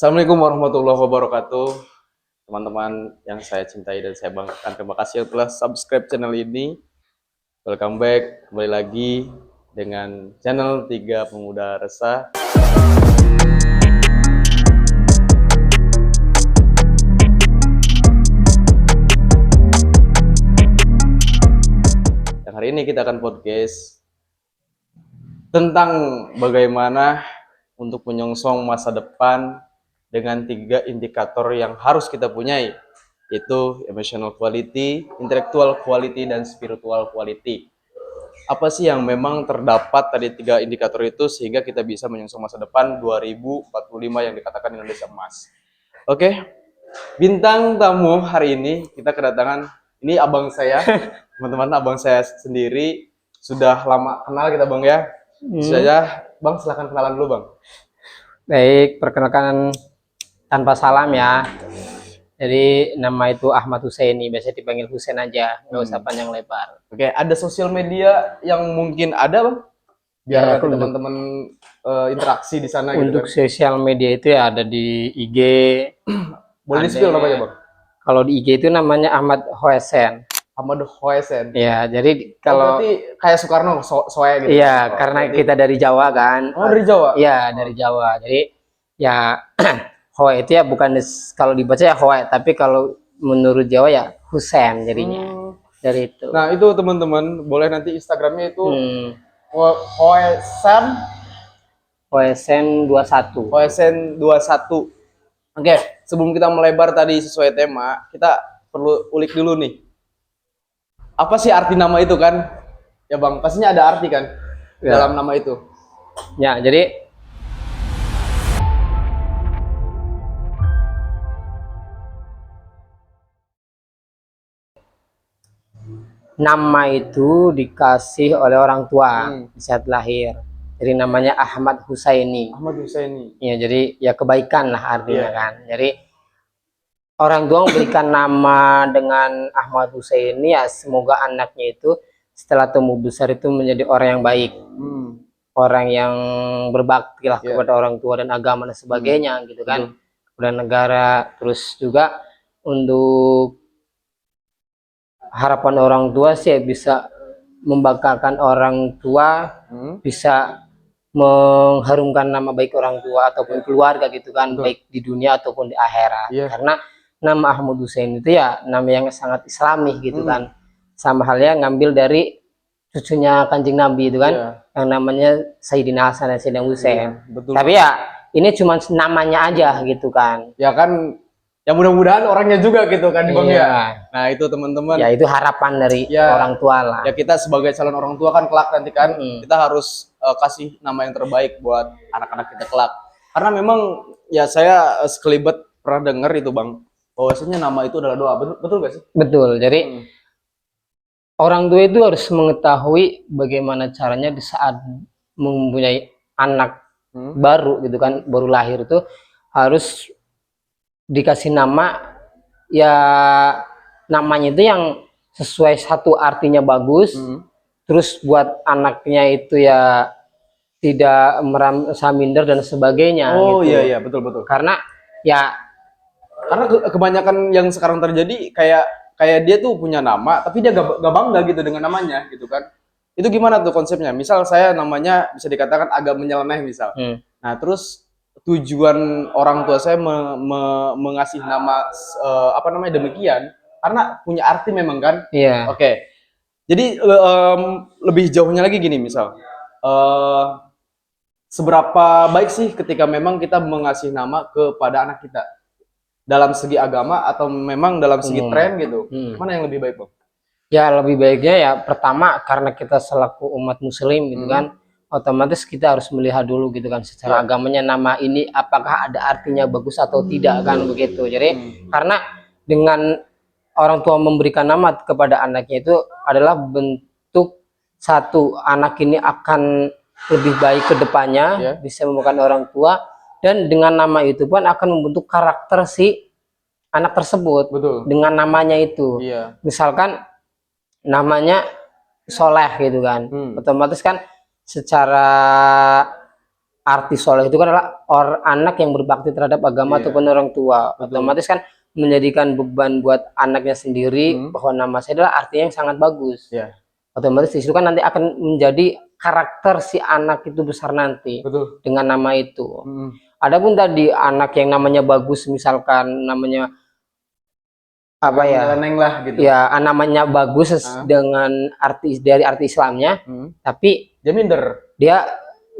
Assalamualaikum warahmatullahi wabarakatuh, teman-teman yang saya cintai dan saya banggakan. Terima kasih yang telah subscribe channel ini. Welcome back, kembali lagi dengan channel 3 Pemuda Resah. Dan hari ini kita akan podcast tentang bagaimana untuk menyongsong masa depan dengan 3 indikator yang harus kita punyai, yaitu emotional quality, intellectual quality, dan spiritual quality. Apa sih yang memang terdapat tadi 3 indikator itu sehingga kita bisa menyongsong masa depan 2045 yang dikatakan Indonesia Emas. Oke, bintang tamu hari ini kita kedatangan, ini abang saya, teman-teman, abang saya sendiri, sudah lama kenal kita bang ya. Saya bang, silahkan kenalan dulu bang. Baik, perkenalkan tanpa salam ya. Jadi nama itu Ahmad Husaini, biasa dipanggil Husain aja, nggak usah panjang lebar. Oke, ada sosial media yang mungkin ada bang, biar Ya, nanti teman-teman interaksi di sana gitu untuk kan. sosial media itu ya ada di IG. Boleh di-spill namanya bang? Kalau di IG itu namanya Ahmad Hoesen. Ahmad Hoesen. Ya, jadi kalau berarti kayak Soekarno, Soe gitu. iya, karena berarti kita dari Jawa kan. Oh, dari Jawa? Iya, dari Jawa. Jadi ya Hoe itu ya bukan kalau dibaca ya Hoe, tapi kalau menurut Jawa ya Husain jadinya. Dari itu. Nah, itu teman-teman, boleh nanti Instagramnya itu Hoesen Hoesen 21. Hoesen 21. Oke, sebelum kita melebar tadi sesuai tema, kita perlu ulik dulu nih. Apa sih arti nama itu kan? Ya bang, pastinya ada arti kan Ya. dalam nama itu. Ya, jadi nama itu dikasih oleh orang tua di saat lahir. Jadi namanya Ahmad Husaini. Ahmad Husaini. Ya, jadi ya kebaikan lah artinya kan. Jadi orang tua memberikan nama dengan Ahmad Husaini ya semoga anaknya itu setelah tumbuh besar itu menjadi orang yang baik. Orang yang berbakti lah kepada orang tua dan agama dan sebagainya gitu kan. Kepada negara, terus juga untuk harapan orang tua sih bisa membanggakan orang tua, bisa mengharumkan nama baik orang tua ataupun keluarga gitu kan, baik di dunia ataupun di akhirat. Karena nama Ahmad Husain itu ya nama yang sangat islami gitu kan, sama halnya ngambil dari cucunya Kanjeng Nabi itu kan, yang namanya Sayyidina Hasan dan Sayyidina Husain. Tapi ya ini cuma namanya aja gitu kan. Ya kan, ya mudah-mudahan orangnya juga gitu kan bang ya. Nah itu teman-teman. Ya itu harapan dari orang tua lah. Ya kita sebagai calon orang tua kan kelak nanti kan kita harus kasih nama yang terbaik buat anak-anak kita kelak. Karena memang ya saya sekelibet pernah dengar itu bang, bahwasanya nama itu adalah doa. Betul gak sih? Betul. Jadi orang tua itu harus mengetahui bagaimana caranya di saat mempunyai anak baru gitu kan, baru lahir itu harus dikasih nama, ya namanya itu yang sesuai, satu artinya bagus, terus buat anaknya itu ya tidak merasa minder dan sebagainya. Oh gitu. iya betul. Karena kebanyakan yang sekarang terjadi kayak dia tuh punya nama tapi dia gak bangga gitu dengan namanya gitu kan. Itu gimana tuh konsepnya? Misal saya namanya bisa dikatakan agak menyeleneh misal. Nah terus tujuan orang tua saya mengasih nama demikian karena punya arti memang kan. Oke. Jadi lebih jauhnya lagi gini misal, seberapa baik sih ketika memang kita mengasih nama kepada anak kita dalam segi agama atau memang dalam segi tren gitu, mana yang lebih baik bang? Ya lebih baiknya ya pertama karena kita selaku umat muslim gitu kan, otomatis kita harus melihat dulu gitu kan secara agamanya nama ini apakah ada artinya bagus atau tidak kan begitu. Jadi karena dengan orang tua memberikan nama kepada anaknya itu adalah bentuk satu, anak ini akan lebih baik ke depannya, bisa merupakan orang tua, dan dengan nama itu pun akan membentuk karakter si anak tersebut. Dengan namanya itu. Misalkan namanya Soleh gitu kan, otomatis kan secara arti soleh itu kan adalah anak yang berbakti terhadap agama Iya. ataupun orang tua. Betul. Otomatis kan menjadikan beban buat anaknya sendiri bahwa nama saya adalah artinya yang sangat bagus. Iya. Otomatis itu kan nanti akan menjadi karakter si anak itu besar nanti Betul. dengan nama itu. Mm. Adapun tadi anak yang namanya bagus, misalkan namanya apa ya? Nyeleneng lah gitu. Ya, namanya bagus dengan dari arti Islamnya, tapi Dia minder. dia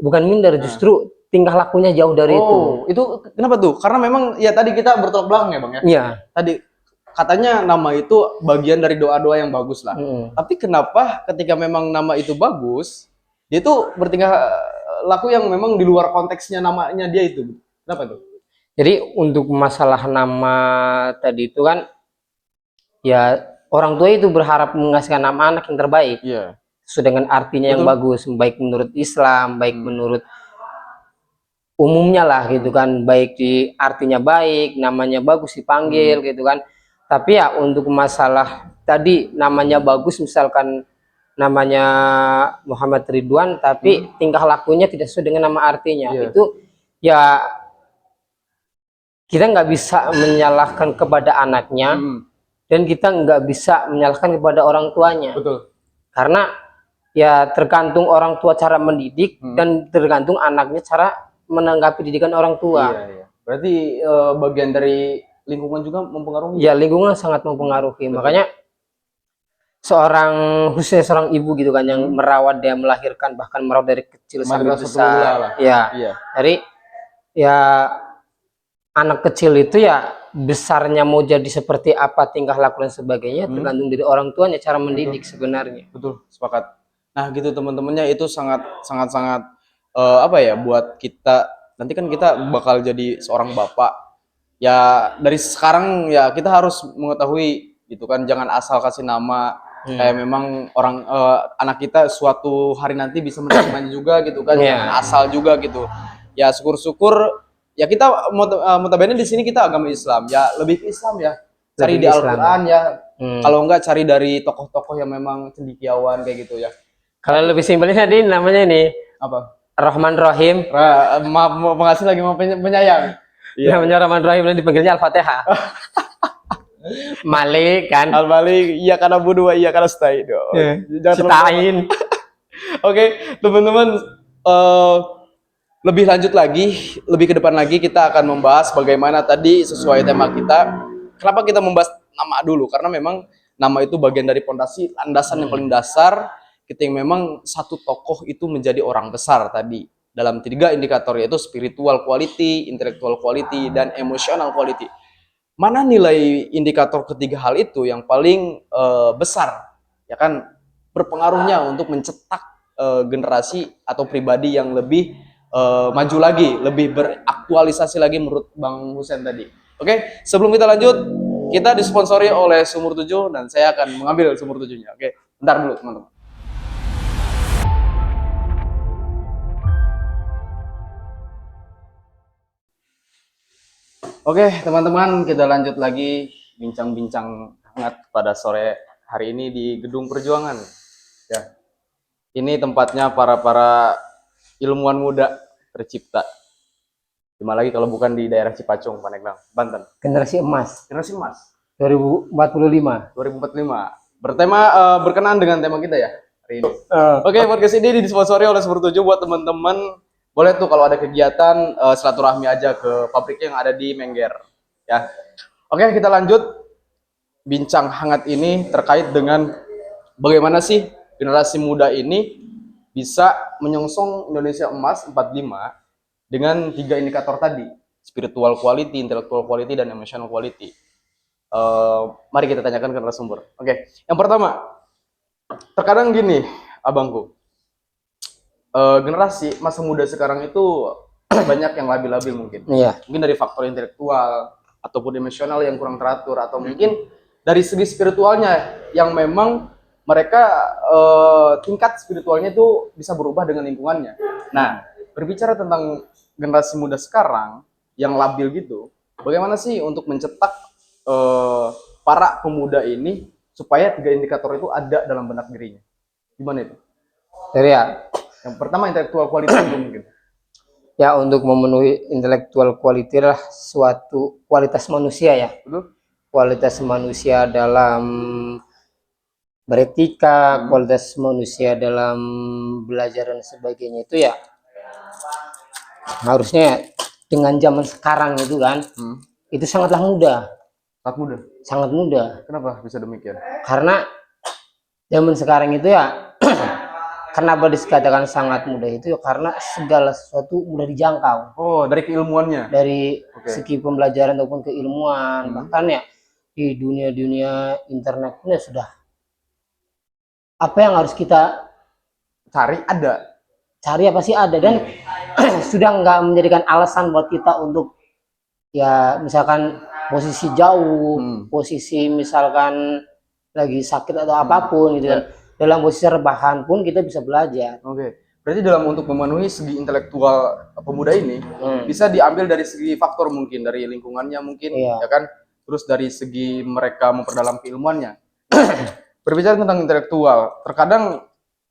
bukan minder, justru tingkah lakunya jauh dari itu. Oh, itu kenapa tuh? Karena memang ya tadi kita bertolak belakang ya Bang ya. Iya. Tadi katanya nama itu bagian dari doa-doa yang bagus lah. Tapi kenapa ketika memang nama itu bagus, dia tuh bertingkah laku yang memang di luar konteksnya namanya dia itu? Kenapa tuh? Jadi untuk masalah nama tadi itu kan, ya orang tua itu berharap mengasihkan nama anak yang terbaik. Iya. Sesuai dengan artinya yang bagus, baik menurut Islam, baik menurut umumnya lah gitu kan, baik di artinya baik, namanya bagus dipanggil gitu kan. Tapi ya untuk masalah tadi namanya bagus, misalkan namanya Muhammad Ridwan, tapi tingkah lakunya tidak sesuai dengan nama artinya, itu ya kita nggak bisa menyalahkan kepada anaknya, dan kita nggak bisa menyalahkan kepada orang tuanya. Betul. Karena ya tergantung orang tua cara mendidik dan tergantung anaknya cara menanggapi didikan orang tua. Iya. Berarti bagian dari lingkungan juga mempengaruhi. Ya, lingkungan sangat mempengaruhi. Betul. Makanya khususnya seorang ibu gitu kan, yang merawat dia, melahirkan, bahkan merawat dari kecil sampai besar. Iya. Dari ya anak kecil itu ya besarnya mau jadi seperti apa tingkah laku dan sebagainya tergantung dari orang tuanya cara mendidik sebenarnya. Betul, sepakat. Nah, gitu teman-temannya, itu sangat apa ya, buat kita nanti kan kita bakal jadi seorang bapak. Ya dari sekarang ya kita harus mengetahui gitu kan, jangan asal kasih nama kayak memang orang anak kita suatu hari nanti bisa menerimanya juga gitu kan. Jangan asal juga gitu. Ya syukur-syukur ya kita notabene di sini kita agama Islam, ya lebih ke Islam ya. Cari di Al-Qur'an ya. Kalau enggak cari dari tokoh-tokoh yang memang cendekiawan kayak gitu ya. Kalau lebih simpelnya tadi namanya ini Apa? Rahman Rahim. Maaf, pengasih lagi mau penyayang. Iya. Namanya Rahman Rahim dan dipanggilnya Al-Fatihah. Malik kan. Al-Malik, iya karena budu, iya karena stain. Sitain. Oke, teman-teman, lebih lanjut lagi, lebih ke depan lagi kita akan membahas bagaimana tadi sesuai tema kita. Kenapa kita membahas nama dulu? Karena memang nama itu bagian dari pondasi, landasan yang paling dasar. Ketika memang satu tokoh itu menjadi orang besar tadi dalam 3 indikator, yaitu spiritual quality, intellectual quality, dan emotional quality. Mana nilai indikator ketiga hal itu yang paling besar, ya kan, berpengaruhnya untuk mencetak generasi atau pribadi yang lebih maju lagi, lebih beraktualisasi lagi menurut Bang Husen tadi. Oke, sebelum kita lanjut, kita disponsori oleh Sumur 7 dan saya akan mengambil Sumur 7-nya. Oke, bentar dulu teman-teman. Oke, teman-teman, kita lanjut lagi bincang-bincang hangat pada sore hari ini di Gedung Perjuangan. Ya, ini tempatnya para ilmuwan muda tercipta. Gimana lagi kalau bukan di daerah Cipacung, Pandeglang, Banten. Generasi emas. Generasi emas. 2045. 2045. Bertema berkenaan dengan tema kita ya hari ini. Oke, podcast ini disponsori oleh Sumur 7 buat teman-teman. Boleh tuh kalau ada kegiatan silaturahmi aja ke pabriknya yang ada di Mengger. Ya. Oke, kita lanjut bincang hangat ini terkait dengan bagaimana sih generasi muda ini bisa menyongsong Indonesia Emas 45 dengan 3 indikator tadi, spiritual quality, intellectual quality, dan emotional quality. Mari kita tanyakan ke narasumber. Oke, yang pertama, terkadang gini, abangku, generasi masa muda sekarang itu banyak yang labil-labil mungkin. Iya. Mungkin dari faktor intelektual ataupun emosional yang kurang teratur, atau mungkin dari segi spiritualnya yang memang mereka tingkat spiritualnya itu bisa berubah dengan lingkungannya. Nah, berbicara tentang generasi muda sekarang yang labil gitu, bagaimana sih untuk mencetak para pemuda ini supaya 3 indikator itu ada dalam benak dirinya? Gimana itu? Jadi ya, Yang pertama intellectual quality itu mungkin. Ya, untuk memenuhi intellectual quality adalah suatu kualitas manusia ya. Betul? Kualitas manusia dalam beretika, kualitas manusia dalam belajar dan sebagainya itu ya harusnya dengan zaman sekarang itu kan itu sangatlah mudah, Sangat mudah. sangat mudah. Kenapa bisa demikian? Karena zaman sekarang itu ya kenapa dikatakan sangat mudah itu ya karena segala sesuatu mudah dijangkau. Oh, dari keilmuannya. Dari segi pembelajaran ataupun keilmuan, bahkan ya di dunia internet pun ya sudah apa yang harus kita Cari ada. cari apa sih ada, dan sudah nggak menjadikan alasan buat kita untuk ya misalkan posisi jauh, posisi misalkan lagi sakit atau apapun gitu kan, dalam posisi rebahan pun kita bisa belajar. Oke. Berarti dalam untuk memenuhi segi intelektual pemuda ini bisa diambil dari segi faktor mungkin dari lingkungannya mungkin ya kan, terus dari segi mereka memperdalam keilmuannya. Berbicara tentang intelektual, terkadang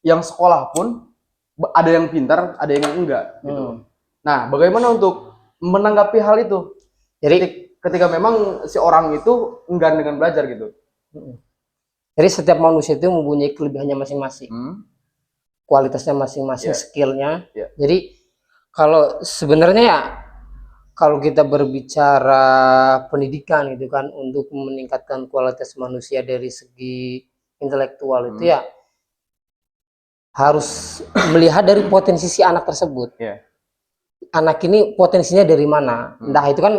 yang sekolah pun ada yang pintar, ada yang enggak gitu. Nah, bagaimana untuk menanggapi hal itu? Jadi ketika memang si orang itu enggan dengan belajar gitu. Jadi setiap manusia itu mempunyai kelebihannya masing-masing, kualitasnya masing-masing, skillnya. Jadi kalau sebenarnya ya kalau kita berbicara pendidikan gitu kan untuk meningkatkan kualitas manusia dari segi intelektual itu ya harus melihat dari potensi si anak tersebut. Anak ini potensinya dari mana? Entah itu kan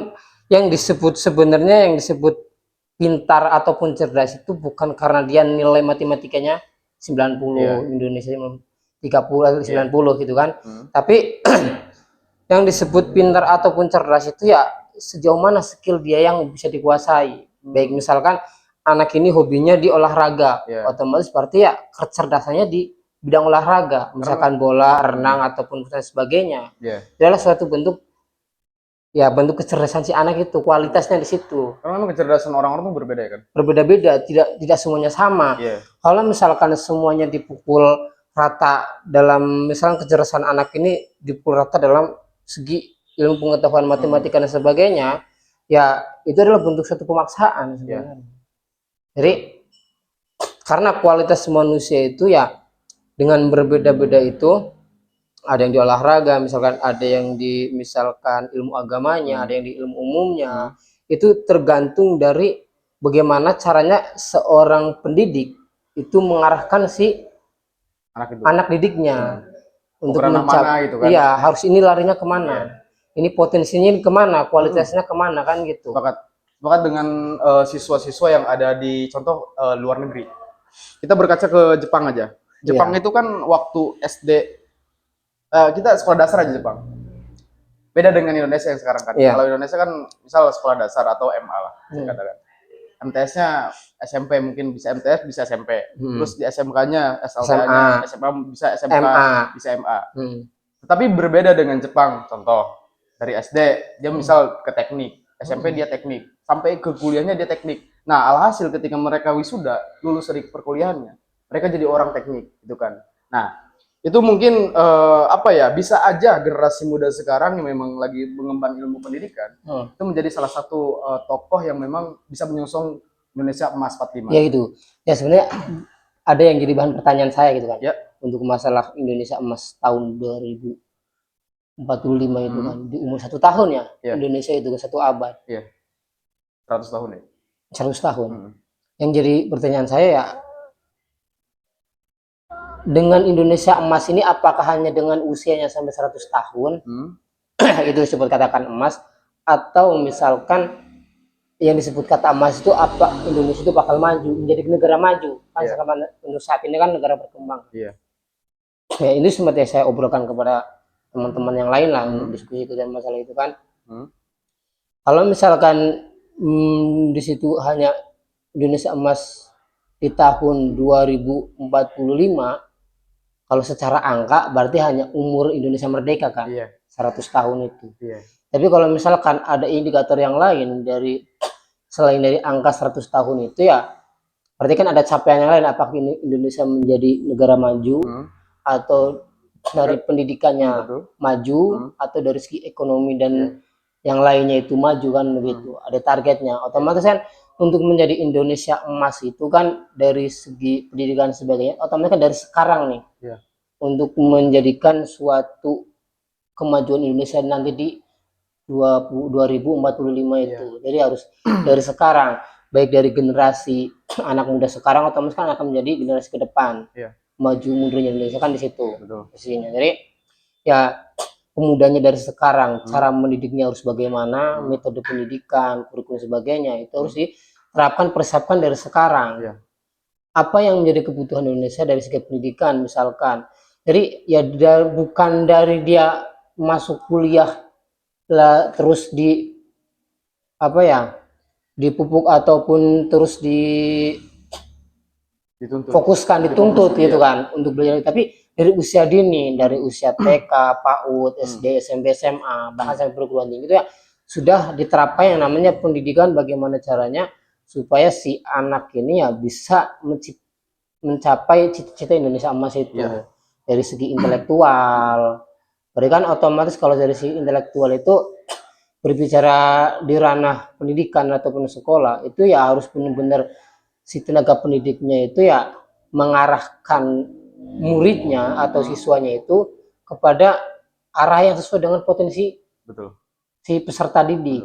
yang disebut sebenarnya yang disebut pintar ataupun cerdas itu bukan karena dia nilai matematikanya 90, Indonesia 30 90 gitu kan. Tapi yang disebut pintar ataupun cerdas itu ya sejauh mana skill dia yang bisa dikuasai. Baik misalkan anak ini hobinya di olahraga, otomatis berarti ya kecerdasannya di bidang olahraga, misalkan bola, renang ataupun sebagainya. Adalah suatu bentuk ya bentuk kecerdasan si anak itu, kualitasnya di situ. Karena memang kecerdasan orang-orang tuh berbeda ya kan? Berbeda-beda, tidak semuanya sama. Kalau misalkan semuanya dipukul rata dalam misalkan kecerdasan anak ini dipukul rata dalam segi ilmu pengetahuan matematika dan sebagainya, ya itu adalah bentuk suatu pemaksaan sebenarnya. Jadi karena kualitas manusia itu ya dengan berbeda-beda itu, ada yang di olahraga, misalkan ada yang di misalkan ilmu agamanya, ada yang di ilmu umumnya, itu tergantung dari bagaimana caranya seorang pendidik itu mengarahkan si anak didiknya untuk mencapai gitu kan. Iya, harus ini larinya kemana, ini potensinya kemana, kualitasnya kemana kan gitu. Sepakat dengan siswa-siswa yang ada di contoh luar negeri. Kita berkaca ke Jepang aja. Jepang itu kan waktu SD kita sekolah dasar aja Jepang. Beda dengan Indonesia yang sekarang kan. Kalau Indonesia kan misal sekolah dasar atau MA lah katakan. MTS-nya SMP mungkin bisa MTS bisa SMP. Terus di SMK-nya SLTA-nya SMA bisa SMK bisa MA. Tetapi berbeda dengan Jepang. Contoh dari SD dia misal ke teknik, SMP dia teknik, sampai ke kuliahnya dia teknik. Nah, alhasil ketika mereka wisuda lulus dari perkuliahannya, mereka jadi orang teknik gitu kan. Nah, itu mungkin apa ya, bisa aja generasi muda sekarang yang memang lagi mengemban ilmu pendidikan itu menjadi salah satu tokoh yang memang bisa menyongsong Indonesia Emas 45. Ya itu. Ya sebenarnya ada yang jadi bahan pertanyaan saya gitu kan. Untuk masalah Indonesia Emas tahun 2045 itu kan di umur 1 tahun ya. Indonesia itu 1 abad. 100 tahun ya. 100 tahun. Yang jadi pertanyaan saya ya, dengan Indonesia Emas ini apakah hanya dengan usianya sampai 100 tahun itu disebut katakan emas, atau misalkan yang disebut kata emas itu apa Indonesia itu bakal maju menjadi negara maju kan, untuk saat ini kan negara berkembang. Ya ini seperti saya obrolkan kepada teman-teman yang lain lah untuk diskusi dan masalah itu kan. Kalau misalkan di situ hanya Indonesia Emas di tahun 2045, kalau secara angka berarti hanya umur Indonesia merdeka kan, 100 tahun itu. Tapi kalau misalkan ada indikator yang lain dari selain dari angka 100 tahun itu ya, berarti kan ada capaian yang lain, apakah ini Indonesia menjadi negara maju atau dari pendidikannya Betul. maju atau dari segi ekonomi dan yang lainnya itu maju kan begitu. Ada targetnya. Otomatis kan untuk menjadi Indonesia emas itu kan dari segi pendidikan dan sebagainya, otomatis kan dari sekarang nih Iya. untuk menjadikan suatu kemajuan Indonesia nanti di 2045 itu. Jadi harus dari sekarang, baik dari generasi anak muda sekarang otomatis kan akan menjadi generasi ke depan. Iya. Maju mundurnya Indonesia kan di situ. Betul. Posisinya. Jadi ya pemudanya dari sekarang, cara mendidiknya harus bagaimana, metode pendidikan, kurikulum sebagainya itu harus diterapkan, persiapkan dari sekarang. Iya. Apa yang menjadi kebutuhan Indonesia dari segi pendidikan misalkan. Jadi ya bukan dari dia masuk kuliah lah terus di apa ya dipupuk ataupun terus fokuskan dituntut gitu kan untuk belajar, tapi dari usia dini, dari usia TK, PAUD, SD, SMP, SMA, bahkan sampai perguruan tinggi itu ya sudah diterapkan yang namanya pendidikan, bagaimana caranya supaya si anak ini ya bisa mencapai cita-cita Indonesia emas itu dari segi intelektual. Berarti kan otomatis kalau dari segi intelektual itu berbicara di ranah pendidikan ataupun sekolah itu ya harus benar-benar si tenaga pendidiknya itu ya mengarahkan muridnya atau siswanya itu kepada arah yang sesuai dengan potensi si peserta didik.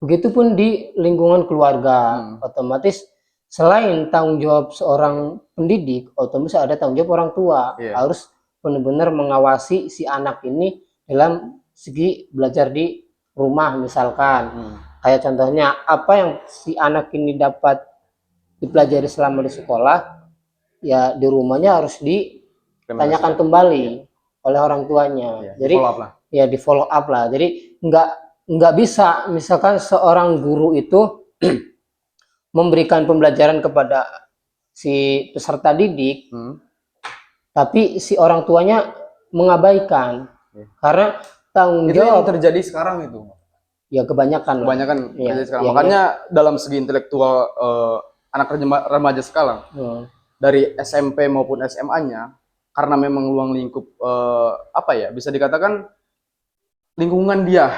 Begitupun di lingkungan keluarga, otomatis selain tanggung jawab seorang pendidik, otomatis ada tanggung jawab orang tua. Harus benar-benar mengawasi si anak ini dalam segi belajar di rumah misalkan. Kayak contohnya apa yang si anak ini dapat dipelajari selama di sekolah, ya di rumahnya harus ditanyakan kembali oleh orang tuanya. Jadi ya di follow up lah. Jadi nggak bisa misalkan seorang guru itu memberikan pembelajaran kepada si peserta didik, tapi si orang tuanya mengabaikan karena tanggung jawab. Itu yang terjadi sekarang itu. Ya kebanyakan terjadi sekarang. Makanya dalam segi intelektual anak remaja sekarang dari SMP maupun SMA-nya, karena memang ruang lingkup apa ya bisa dikatakan lingkungan dia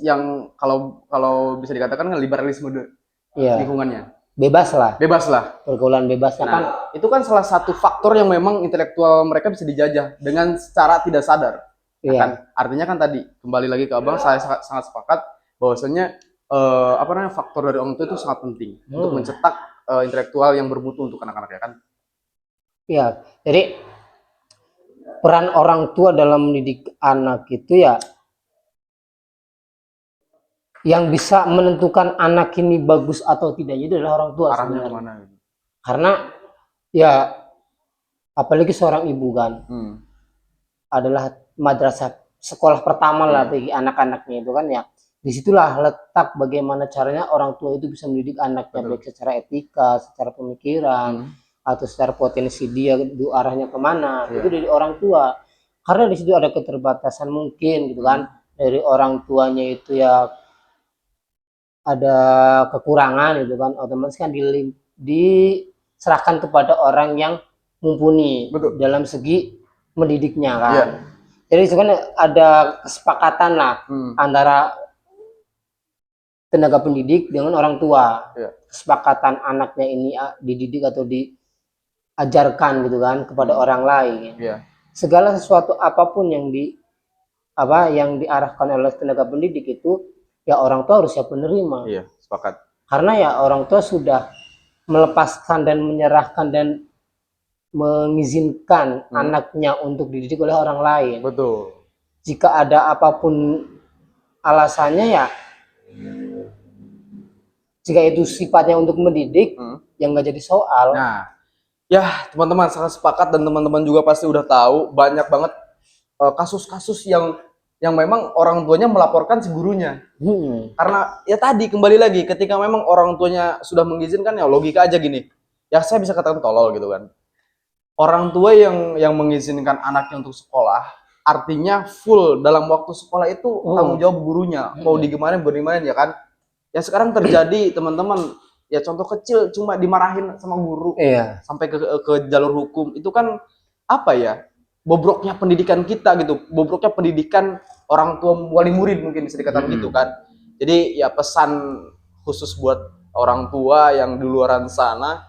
yang kalau bisa dikatakan liberalisme lingkungannya bebas lah pergaulan bebasnya kan itu kan salah satu faktor yang memang intelektual mereka bisa dijajah dengan secara tidak sadar. Kan artinya kan tadi kembali lagi ke abang, saya sangat sepakat bahwasanya apa namanya faktor dari orang tua itu sangat penting untuk mencetak intelektual yang bermutu untuk anak-anak ya kan. Iya, jadi peran orang tua dalam mendidik anak itu ya yang bisa menentukan anak ini bagus atau tidaknya itu adalah orang tua sebenarnya. Karena ya apalagi seorang ibu kan adalah madrasah sekolah pertama lah bagi anak-anaknya itu kan ya. Disitulah letak bagaimana caranya orang tua itu bisa mendidik anaknya baik secara etika, secara pemikiran atau secara potensi dia arahnya kemana itu dari orang tua. Karena di situ ada keterbatasan mungkin gitu kan dari orang tuanya itu ya ada kekurangan gitu kan, otomatis kan diserahkan kepada orang yang mumpuni dalam segi mendidiknya kan. Jadi itu kan ada kesepakatan lah antara tenaga pendidik dengan orang tua. Kesepakatan anaknya ini dididik atau diajarkan gitu kan kepada orang lain. Segala sesuatu apapun yang diarahkan oleh tenaga pendidik itu ya orang tua harus siap menerima. Sepakat. Karena ya orang tua sudah melepaskan dan menyerahkan dan mengizinkan anaknya untuk dididik oleh orang lain. Betul. Jika ada apapun alasannya ya jika itu sifatnya untuk mendidik yang nggak jadi soal. Nah, ya teman-teman sangat sepakat dan teman-teman juga pasti udah tahu banyak banget kasus-kasus yang memang orang tuanya melaporkan si gurunya. Karena ya tadi kembali lagi ketika memang orang tuanya sudah mengizinkan ya logika aja gini. Ya saya bisa katakan tolol gitu kan. Orang tua yang mengizinkan anaknya untuk sekolah, artinya full dalam waktu sekolah itu tanggung jawab gurunya. Mau digimanain ya kan. Ya sekarang terjadi teman-teman, ya contoh kecil cuma dimarahin sama guru sampai ke jalur hukum. Itu kan apa ya? bobroknya pendidikan kita gitu, bobroknya pendidikan orang tua wali murid mungkin bisa dikatakan gitu kan. Jadi ya pesan khusus buat orang tua yang di luaran sana,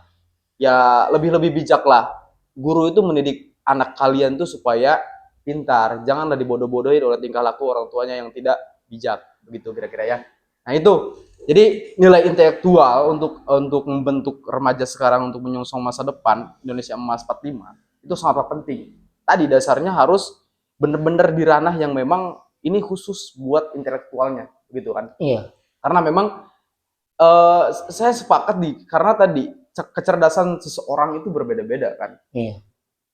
ya lebih-lebih bijak lah. Guru itu mendidik anak kalian tuh supaya pintar, janganlah dibodoh-bodohin oleh tingkah laku orang tuanya yang tidak bijak, begitu kira-kira ya. Nah itu, jadi nilai intelektual untuk membentuk remaja sekarang untuk menyongsong masa depan Indonesia Emas 45 itu sangat penting. Tadi dasarnya harus bener-bener di ranah yang memang ini khusus buat intelektualnya, gitu kan? Iya, Karena memang saya sepakat karena tadi kecerdasan seseorang itu berbeda-beda kan. iya,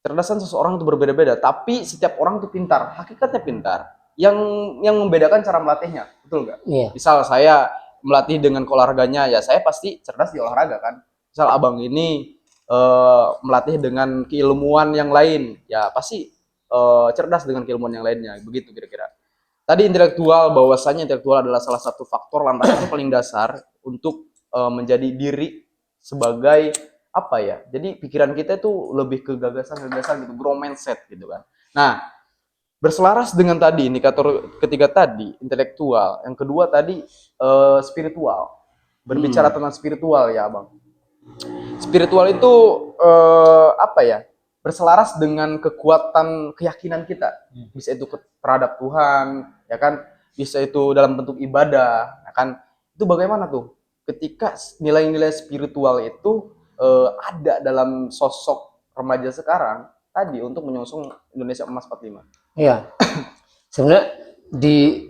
Kecerdasan seseorang itu berbeda-beda, tapi setiap orang itu pintar, hakikatnya pintar. Yang membedakan cara melatihnya, betul nggak? iya, Misal saya melatih dengan olahraganya, ya saya pasti cerdas di olahraga kan. Misal abang ini melatih dengan keilmuan yang lain, ya pasti cerdas dengan keilmuan yang lainnya, begitu kira-kira. Tadi intelektual, bahwasanya intelektual adalah salah satu faktor landasan paling dasar untuk menjadi diri sebagai apa ya? Jadi pikiran kita itu lebih ke gagasan-gagasan gitu, grow mindset gitu kan. Nah, berselaras dengan tadi indikator ketiga tadi intelektual, yang kedua tadi spiritual. Berbicara tentang spiritual ya, Bang. Spiritual itu apa ya? Berselaras dengan kekuatan keyakinan kita. Bisa itu terhadap Tuhan, ya kan? Bisa itu dalam bentuk ibadah, ya kan? Itu bagaimana tuh? Ketika nilai-nilai spiritual itu ada dalam sosok remaja sekarang tadi untuk menyongsong Indonesia Emas 45. iya. Sebenarnya di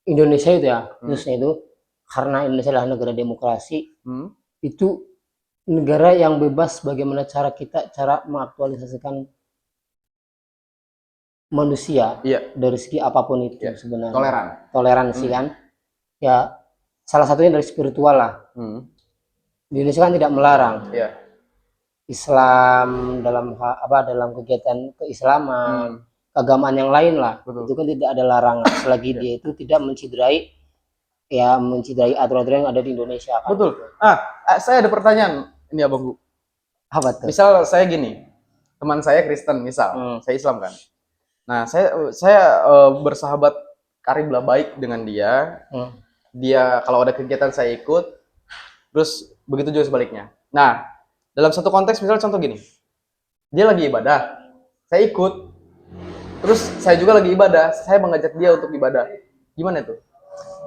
Indonesia itu ya, khususnya itu karena Indonesia adalah negara demokrasi, itu negara yang bebas bagaimana cara mengaktualisasikan manusia Iya, dari segi apapun itu iya. sebenarnya. Toleran. Toleransi kan. Ya salah satunya dari spiritual lah. Di Indonesia kan tidak melarang. Iya. Islam dalam kegiatan keislaman, keagamaan yang lain lah. Betul. Itu kan tidak ada larangan selagi dia itu tidak menciderai aturan-aturan yang ada di Indonesia kan. Betul. Saya ada pertanyaan ini abangku. Apa tuh? Misal saya gini, teman saya Kristen misal, saya Islam kan. Nah, saya bersahabat karib lah, baik dengan dia. Dia kalau ada kegiatan saya ikut, terus begitu juga sebaliknya. Nah, dalam satu konteks misal contoh gini, dia lagi ibadah, saya ikut, terus saya juga lagi ibadah, saya mengajak dia untuk ibadah. Gimana itu?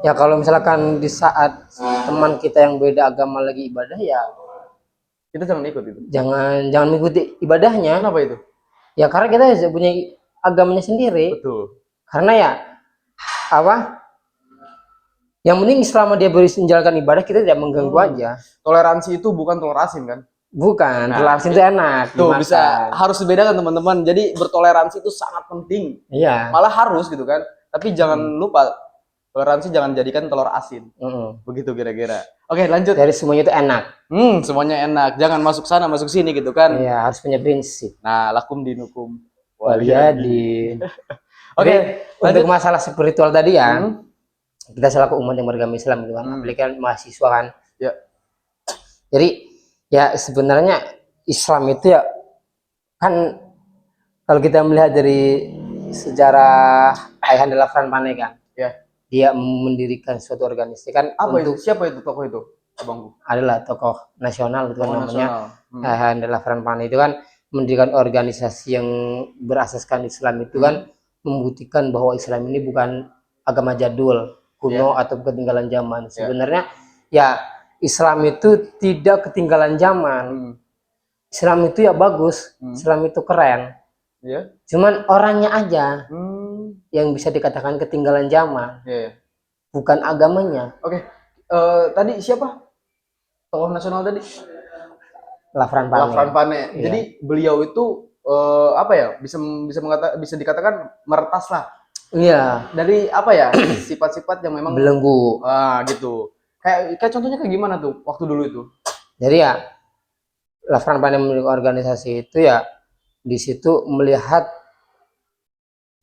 Ya kalau misalkan di saat teman kita yang beda agama lagi ibadah, ya Kita jangan ikut itu. jangan mengikuti ibadahnya. Kenapa itu? Ya karena kita punya agamanya sendiri. Betul. Karena ya apa? Yang penting selama dia menjalankan ibadah, kita tidak mengganggu aja. Toleransi itu bukan telur asin kan? Bukan, toleransi itu enak. Tuh dimakan. bisa harus dibedakan teman-teman. Jadi bertoleransi itu sangat penting. Iya. Malah harus gitu kan. Tapi jangan lupa toleransi jangan jadikan telur asin. Begitu kira-kira. Oke, lanjut. Dari semuanya itu enak. Semuanya enak. Jangan masuk sana, masuk sini gitu kan. Iya, harus punya prinsip. Nah, lakum dinukum waliyadin. Oke, untuk masalah spiritual tadi ya, kita selaku umat yang beragama Islam gitu kan, apalagi kan mahasiswa kan. Ya. Jadi ya sebenarnya Islam itu ya kan kalau kita melihat dari sejarah Ayahanda Lafran Pane kan, Ya. dia mendirikan suatu organisasi kan. Apa itu? Siapa itu tokoh itu, abangku? Adalah tokoh nasional gitu kan namanya. Nasional. Ayahanda Lafran Pane itu kan mendirikan organisasi yang berasaskan Islam itu kan membuktikan bahwa Islam ini bukan agama jadul, kuno atau ketinggalan zaman. Sebenarnya ya Islam itu tidak ketinggalan zaman. Islam itu ya bagus, Islam itu keren. Cuman orangnya aja yang bisa dikatakan ketinggalan zaman, bukan agamanya. Oke. Tadi siapa tokoh nasional tadi? Lafran Pane. Lafran Pane. Jadi beliau itu apa ya? Bisa dikatakan meretas lah. Iya. Dari apa ya? Sifat-sifat yang memang belenggu. Gitu. Kayak contohnya kayak gimana tuh waktu dulu itu? Jadi ya Lafran Pane memiliki organisasi itu ya di situ melihat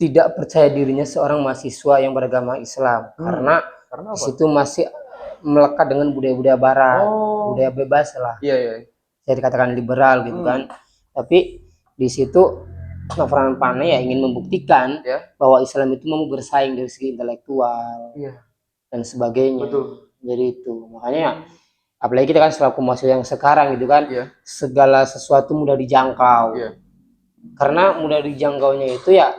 tidak percaya dirinya seorang mahasiswa yang beragama Islam karena di situ masih melekat dengan budaya-budaya barat, budaya bebas lah. Iya. Saya dikatakan liberal gitu kan. Tapi di situ Novel Pane ya ingin membuktikan Ya. bahwa Islam itu mau bersaing dari segi intelektual Iya. dan sebagainya. Betul. Jadi itu makanya apalagi kita kan selaku mahasiswa yang sekarang gitu kan, Iya. segala sesuatu mudah dijangkau. Iya. Karena mudah dijangkaunya itu ya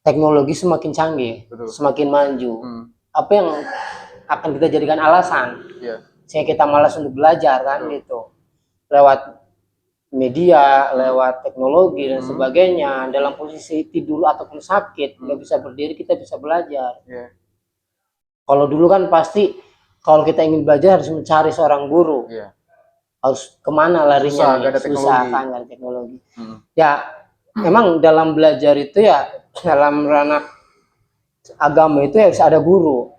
teknologi semakin canggih, Betul. semakin maju. Hmm. Apa yang akan kita jadikan alasan Iya. sehingga kita malas untuk belajar kan gitu. Lewat media, lewat teknologi dan sebagainya, dalam posisi tidur ataupun sakit, nggak bisa berdiri, kita bisa belajar. Iya. Kalau dulu kan pasti kalau kita ingin belajar harus mencari seorang guru. Iya. Harus kemana larinya? Susah, nih? nggak ada Susah teknologi. kan, nggak ada teknologi. Hmm. Ya, emang dalam belajar itu ya, dalam ranah agama itu harus ada guru.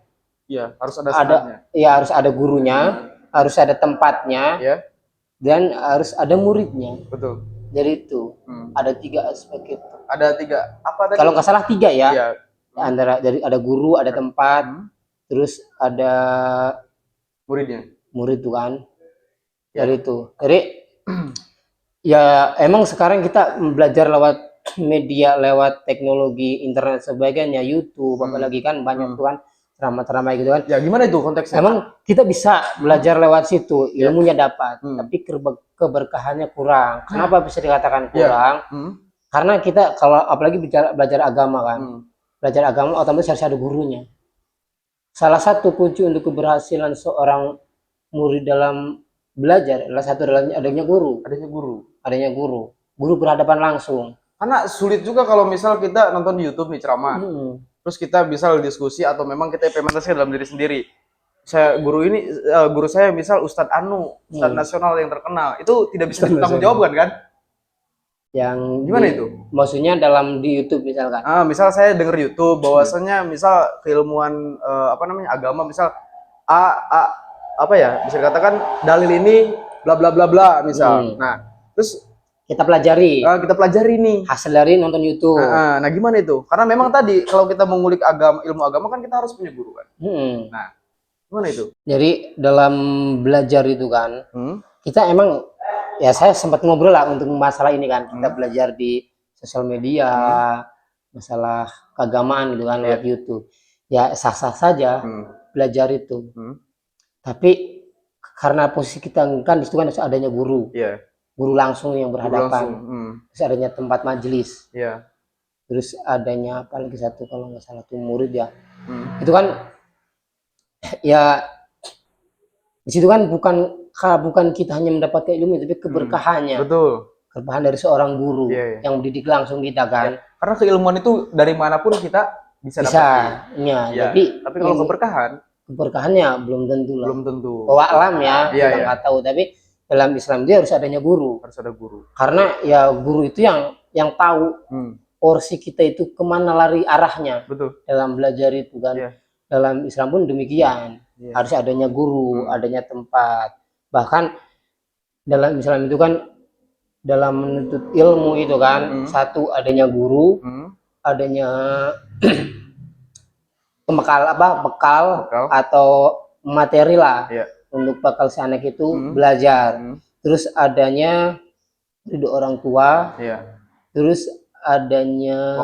Iya, harus ada saatnya. Ya harus ada gurunya, harus ada tempatnya, Ya. dan harus ada muridnya. Betul. Jadi itu Hmm. ada 3 aspek itu. Ada 3 apa tadi? Kalau nggak salah 3 ya. Iya. Antara dari ada guru, ada tempat, terus ada Muridnya. murid tuh kan. Ya. Dari itu. Jadi ya emang sekarang kita belajar lewat media, lewat teknologi internet sebagainya, YouTube, apalagi kan banyak tuh kan ceramah-ceramah gitu kan. Ya gimana itu konteksnya? Emang kita bisa belajar lewat situ, ilmunya dapat, tapi keberkahannya kurang. Kenapa bisa dikatakan kurang? Karena kita kalau apalagi belajar agama kan, belajar agama otomatis harus ada gurunya. Salah satu kunci untuk keberhasilan seorang murid dalam belajar adalah satu adalah adanya guru. Adanya guru. Guru berhadapan langsung. Karena sulit juga kalau misal kita nonton di YouTube nih ceramah, terus kita bisa diskusi atau memang kita implementasi dalam diri sendiri. Guru saya misal Ustadz Anu, Ustadz nasional yang terkenal, itu tidak bisa ditanggung jawabkan kan? Yang gimana itu? Maksudnya dalam di YouTube misalkan. Misal saya denger YouTube bahwasanya misal keilmuan agama misal apa ya bisa dikatakan dalil ini bla bla bla bla misal. Nah, terus kita pelajari nih hasil dari nonton YouTube. Nah, gimana itu? Karena memang tadi kalau kita mengulik ilmu agama kan kita harus punya guru kan. Nah, gimana itu? Jadi dalam belajar itu kan, kita emang ya saya sempat ngobrol lah untuk masalah ini kan. Kita belajar di sosial media, masalah keagamaan gitu kan lewat YouTube. Ya sah-sah saja belajar itu. Tapi karena posisi kita kan di situ kan harus adanya guru. Guru langsung yang berhadapan. Terus adanya tempat majelis. Terus adanya apalagi satu kalau nggak salah tuh murid ya. Itu kan ya di situ kan bukan kita hanya mendapatkan ilmu tapi keberkahannya. Betul. Keberkahan dari seorang guru yang mendidik langsung kita kan. Karena keilmuan itu dari manapun kita bisa dapat. Ya. Tapi kalau keberkahannya belum tentu lah. Belum tentu. Alam ya, kita nggak tahu. Tapi dalam Islam dia harus adanya guru. Harus ada guru. Karena ya guru itu yang tahu porsi kita itu kemana lari arahnya. Betul. Dalam belajar itu kan. Dalam Islam pun demikian. Harus adanya guru, adanya tempat. Bahkan dalam Islam itu kan dalam menuntut ilmu itu kan satu adanya guru, adanya bekal atau materi lah untuk bakal si anak itu belajar. Terus adanya ridho orang tua, terus adanya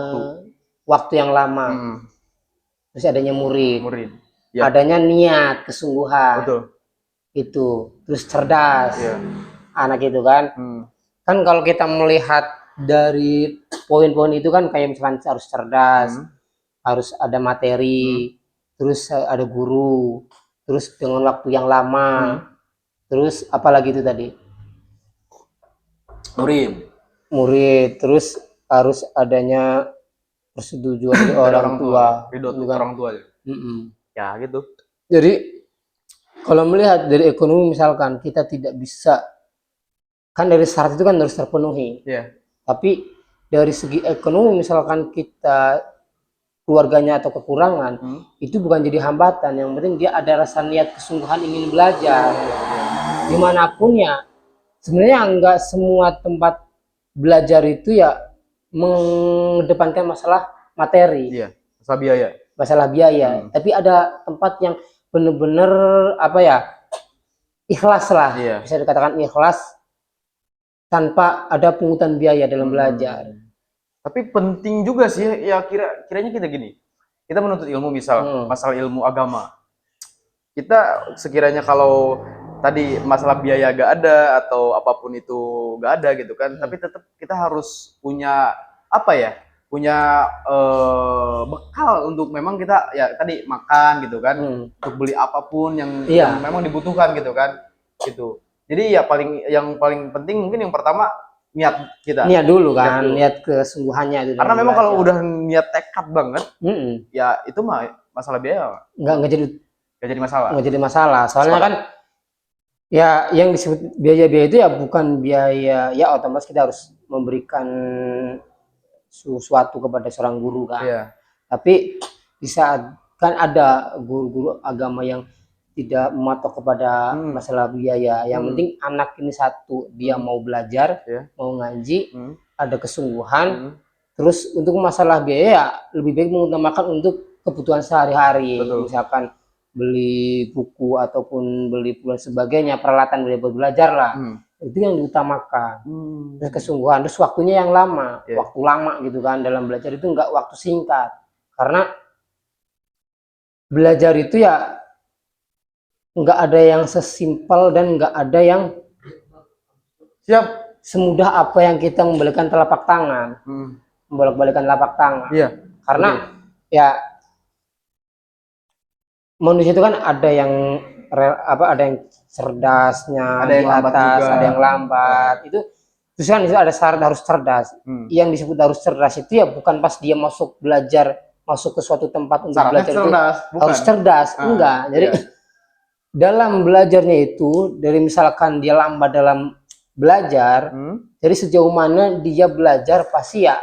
waktu yang lama, terus adanya murid. Adanya niat, kesungguhan. Betul. Itu terus cerdas anak itu kan. Kan kalau kita melihat dari poin-poin itu kan kayak misalkan harus cerdas, harus ada materi, terus ada guru, terus dengan waktu yang lama, terus apalagi itu tadi murid, terus harus adanya persetujuan dari orang tua, orang tua ya gitu. Jadi kalau melihat dari ekonomi misalkan kita tidak bisa kan dari syarat itu kan harus terpenuhi. Tapi dari segi ekonomi misalkan kita keluarganya atau kekurangan, itu bukan jadi hambatan. Yang penting dia ada rasa niat kesungguhan ingin belajar. Dimanapun ya, sebenarnya enggak semua tempat belajar itu ya mengedepankan masalah materi. Masalah biaya. Tapi ada tempat yang benar-benar ikhlas lah. Bisa dikatakan ikhlas tanpa ada pungutan biaya dalam belajar. Tapi penting juga sih ya kiranya kita gini. Kita menuntut ilmu misal masalah ilmu agama. Kita sekiranya kalau tadi masalah biaya gak ada atau apapun itu gak ada gitu kan, tapi tetap kita harus punya apa ya? Punya bekal untuk memang kita ya tadi makan gitu kan, untuk beli apapun yang memang dibutuhkan gitu kan, gitu. Jadi ya yang paling penting mungkin yang pertama niat kita. Niat dulu kan, niat kesungguhannya itu. Karena memang kalau udah niat tekad banget, ya itu mah masalah biaya nggak jadi masalah. Nggak jadi masalah. Soalnya kan ya yang disebut biaya-biaya itu ya bukan biaya, ya otomatis kita harus memberikan sesuatu kepada seorang guru kan. Iya. Tapi di saat kan ada guru-guru agama yang tidak mematok kepada masalah biaya. Yang penting anak ini satu, dia mau belajar, mau ngaji, ada kesungguhan. Terus untuk masalah biaya ya lebih baik mengutamakan untuk kebutuhan sehari-hari. Misalkan beli buku ataupun beli dan sebagainya, peralatan buat belajar lah. Itu yang diutamakan. Terus kesungguhan, terus waktunya yang lama, waktu lama gitu kan dalam belajar itu enggak waktu singkat. Karena belajar itu ya nggak ada yang sesimpel dan nggak ada yang semudah apa yang kita membalikan telapak tangan, membolak-balikan telapak tangan. Karena ya manusia itu kan ada yang ada yang cerdasnya, ada yang atas, ada yang lambat. Itu terus kan itu ada syarat harus cerdas. Yang disebut harus cerdas itu ya bukan pas dia masuk belajar, masuk ke suatu tempat untuk belajar itu harus cerdas, enggak. Jadi dalam belajarnya itu, dari misalkan dia lambat dalam belajar, jadi sejauh mana dia belajar pasti ya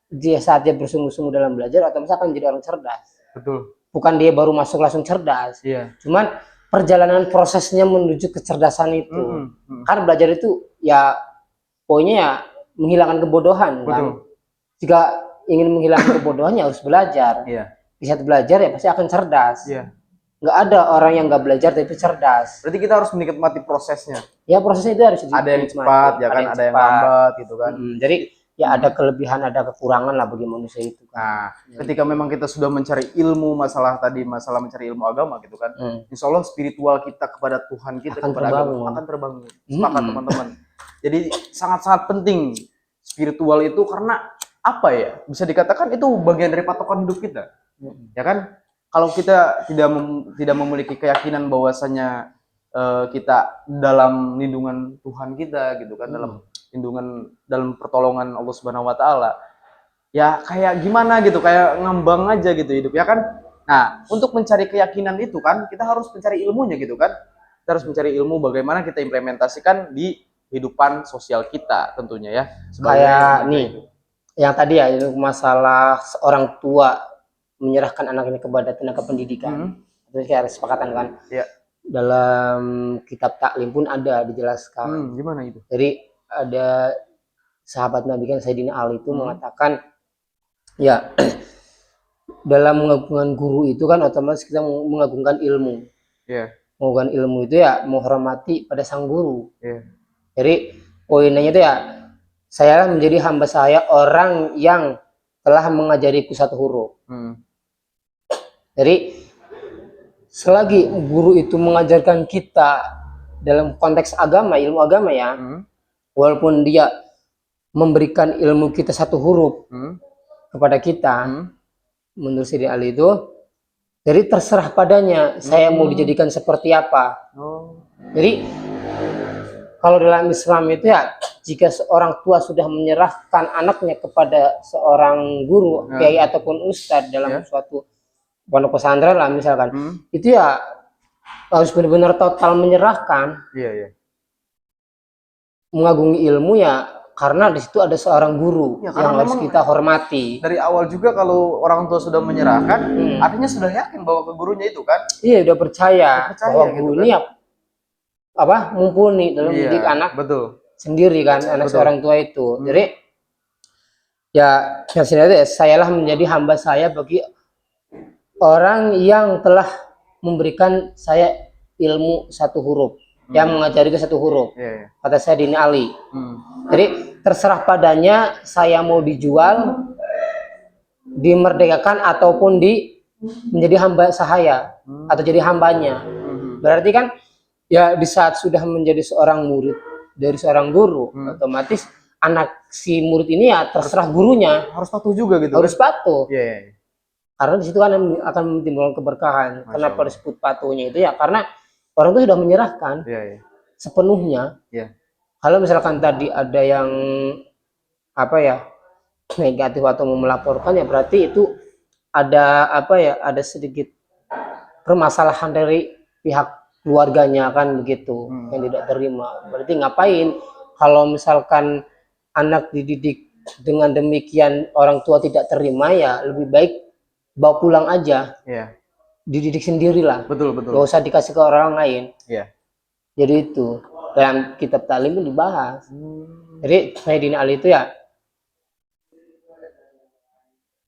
dia saat dia bersungguh-sungguh dalam belajar atau misalkan jadi orang cerdas. Betul. Bukan dia baru masuk langsung cerdas. Cuman perjalanan prosesnya menuju kecerdasan itu. Kan belajar itu ya pokoknya ya menghilangkan kebodohan. Kan? Jika ingin menghilangkan kebodohannya harus belajar. Di saat belajar ya pasti akan cerdas. Nggak ada orang yang nggak belajar tapi cerdas. Berarti kita harus menikmati prosesnya. Ya prosesnya itu harus ada yang cepat, ya kan, ada yang lambat gitu kan. Jadi ya ada kelebihan, ada kekurangan lah bagi manusia itu kan. Nah, ketika memang kita sudah mencari ilmu masalah mencari ilmu agama gitu kan, insya Allah spiritual kita kepada Tuhan kita akan kepada agama akan terbangun. Sepakat teman-teman. Jadi sangat-sangat penting spiritual itu karena apa ya? Bisa dikatakan itu bagian dari patokan hidup kita, ya kan? Kalau kita tidak memiliki keyakinan bahwasanya kita dalam lindungan Tuhan kita gitu kan, dalam pertolongan Allah Subhanahu wa taala. Ya kayak gimana gitu, kayak ngambang aja gitu hidup ya kan. Nah, untuk mencari keyakinan itu kan kita harus mencari ilmunya gitu kan. Kita harus mencari ilmu bagaimana kita implementasikan di kehidupan sosial kita tentunya ya. Kayak nih yang tadi ya itu masalah seorang tua menyerahkan anaknya kepada tenaga pendidikan. Itu kayak kesepakatan kan. Dalam kitab taklim pun ada dijelaskan. Gimana itu? Jadi ada sahabat Nabi kan Sayyidina Ali itu mengatakan ya dalam mengagungkan guru itu kan otomatis kita mengagungkan ilmu. Mengagungkan ilmu itu ya menghormati pada sang guru. Jadi poinnya itu ya saya menjadi hamba saya orang yang telah mengajariku satu huruf. Jadi selagi guru itu mengajarkan kita dalam konteks agama, ilmu agama ya, walaupun dia memberikan ilmu kita satu huruf kepada kita, menurut Sayyidina Ali itu, jadi terserah padanya saya mau dijadikan seperti apa. Jadi kalau dalam Islam itu ya, jika seorang tua sudah menyerahkan anaknya kepada seorang guru, kiai ataupun ustadz dalam suatu pondok pesantren lah misalkan, itu ya harus benar-benar total menyerahkan, mengagungi ilmu ya, karena di situ ada seorang guru yang harus kita hormati. Dari awal juga kalau orang tua sudah menyerahkan, artinya sudah yakin bahwa ke gurunya itu kan? Iya, udah percaya bahwa guru ini mumpuni dalam mendidik anak sendiri kan, anak seorang tua itu. Jadi ya sayalah menjadi hamba saya bagi orang yang telah memberikan saya ilmu satu huruf. yang mengajari ke satu huruf. Iya. Kata saya Dini Ali. Hmm. Jadi terserah padanya saya mau dijual, dimerdekakan ataupun menjadi hamba sahaya atau jadi hambanya. Berarti kan ya di saat sudah menjadi seorang murid dari seorang guru, otomatis anak si murid ini ya terserah gurunya. Harus patuh juga gitu. Harus patuh. Iya. Karena di situ kan akan menimbulkan keberkahan. Masya Kenapa Allah. disebut patuhnya itu ya karena orang itu sudah menyerahkan Iya. sepenuhnya. Iya. Kalau misalkan tadi ada yang apa ya negatif atau mau melaporkan ya berarti itu ada apa ya, ada sedikit permasalahan dari pihak keluarganya kan begitu, yang tidak terima. Berarti ngapain kalau misalkan anak dididik dengan demikian orang tua tidak terima, ya lebih baik bawa pulang aja. Iya. Dididik sendirilah. Betul. Gak usah dikasih ke orang lain. Iya. Jadi itu dalam kitab taklim pun dibahas. Jadi Sayyidina Ali itu ya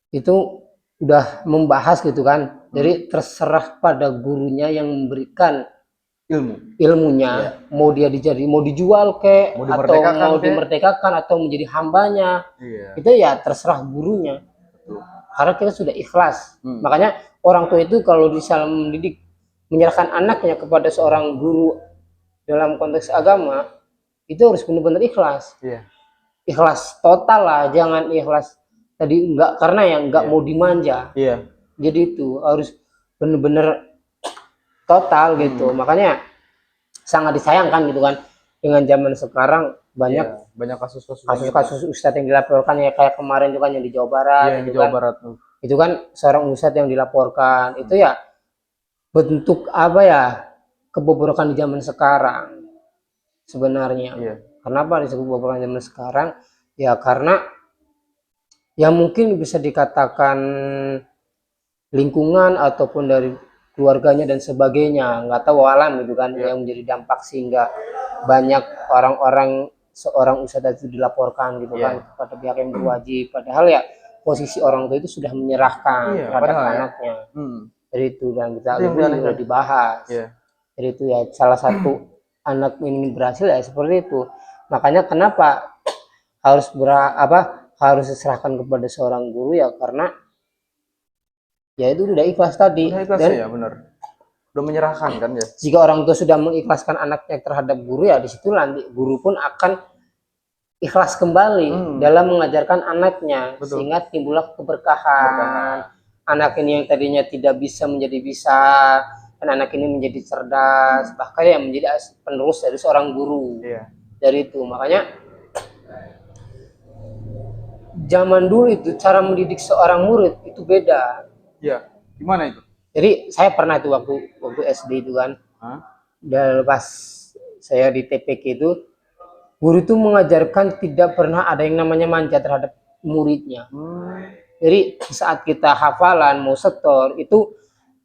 itu udah membahas gitu kan. Jadi terserah pada gurunya yang memberikan ilmunya. Mau dia mau dijual ke, atau mau dimerdekakan atau menjadi hambanya. Itu ya terserah gurunya. Karena kita sudah ikhlas. Makanya orang tua itu kalau bisa mendidik, menyerahkan anaknya kepada seorang guru dalam konteks agama, itu harus benar-benar ikhlas. Ikhlas total lah, jangan ikhlas tadi enggak karena yang enggak mau dimanja. Jadi itu harus benar-benar total gitu. Makanya sangat disayangkan gitu kan, dengan zaman sekarang banyak kasus-kasus ustadz yang dilaporkan ya, kayak kemarin itu kan yang di Jawa Barat. Di Jawa Barat tuh. Itu kan seorang ustadz yang dilaporkan. Itu ya bentuk apa ya, kebobrokan di zaman sekarang sebenarnya. Kenapa disebut kebobrokan zaman sekarang? Ya karena ya mungkin bisa dikatakan lingkungan ataupun dari keluarganya dan sebagainya, nggak tahu alam gitu kan, yang menjadi dampak sehingga banyak orang-orang seorang ustadz itu dilaporkan gitu kan kepada pihak yang berwajib, padahal ya posisi orang tua itu sudah menyerahkan terhadap anaknya. Jadi itu dan kita sudah dibahas. Jadi itu ya salah satu anak ini berhasil ya seperti itu. Makanya kenapa harus harus diserahkan kepada seorang guru ya, karena ya itu udah ikhlas tadi. Dan ya benar. Udah menyerahkan kan ya. Jika orang tua sudah mengikhlaskan anaknya terhadap guru, ya di situ nanti guru pun akan ikhlas kembali dalam mengajarkan anaknya. Sehingga timbullah keberkahan. Anak ini yang tadinya tidak bisa menjadi bisa, dan anak ini menjadi cerdas, bahkan yang menjadi penerus dari seorang guru. Dari itu makanya zaman dulu itu cara mendidik seorang murid itu beda. Gimana itu? Jadi saya pernah itu waktu SD itu kan, dan pas saya di TPK itu, guru itu mengajarkan tidak pernah ada yang namanya manja terhadap muridnya. Jadi saat kita hafalan mau setor itu,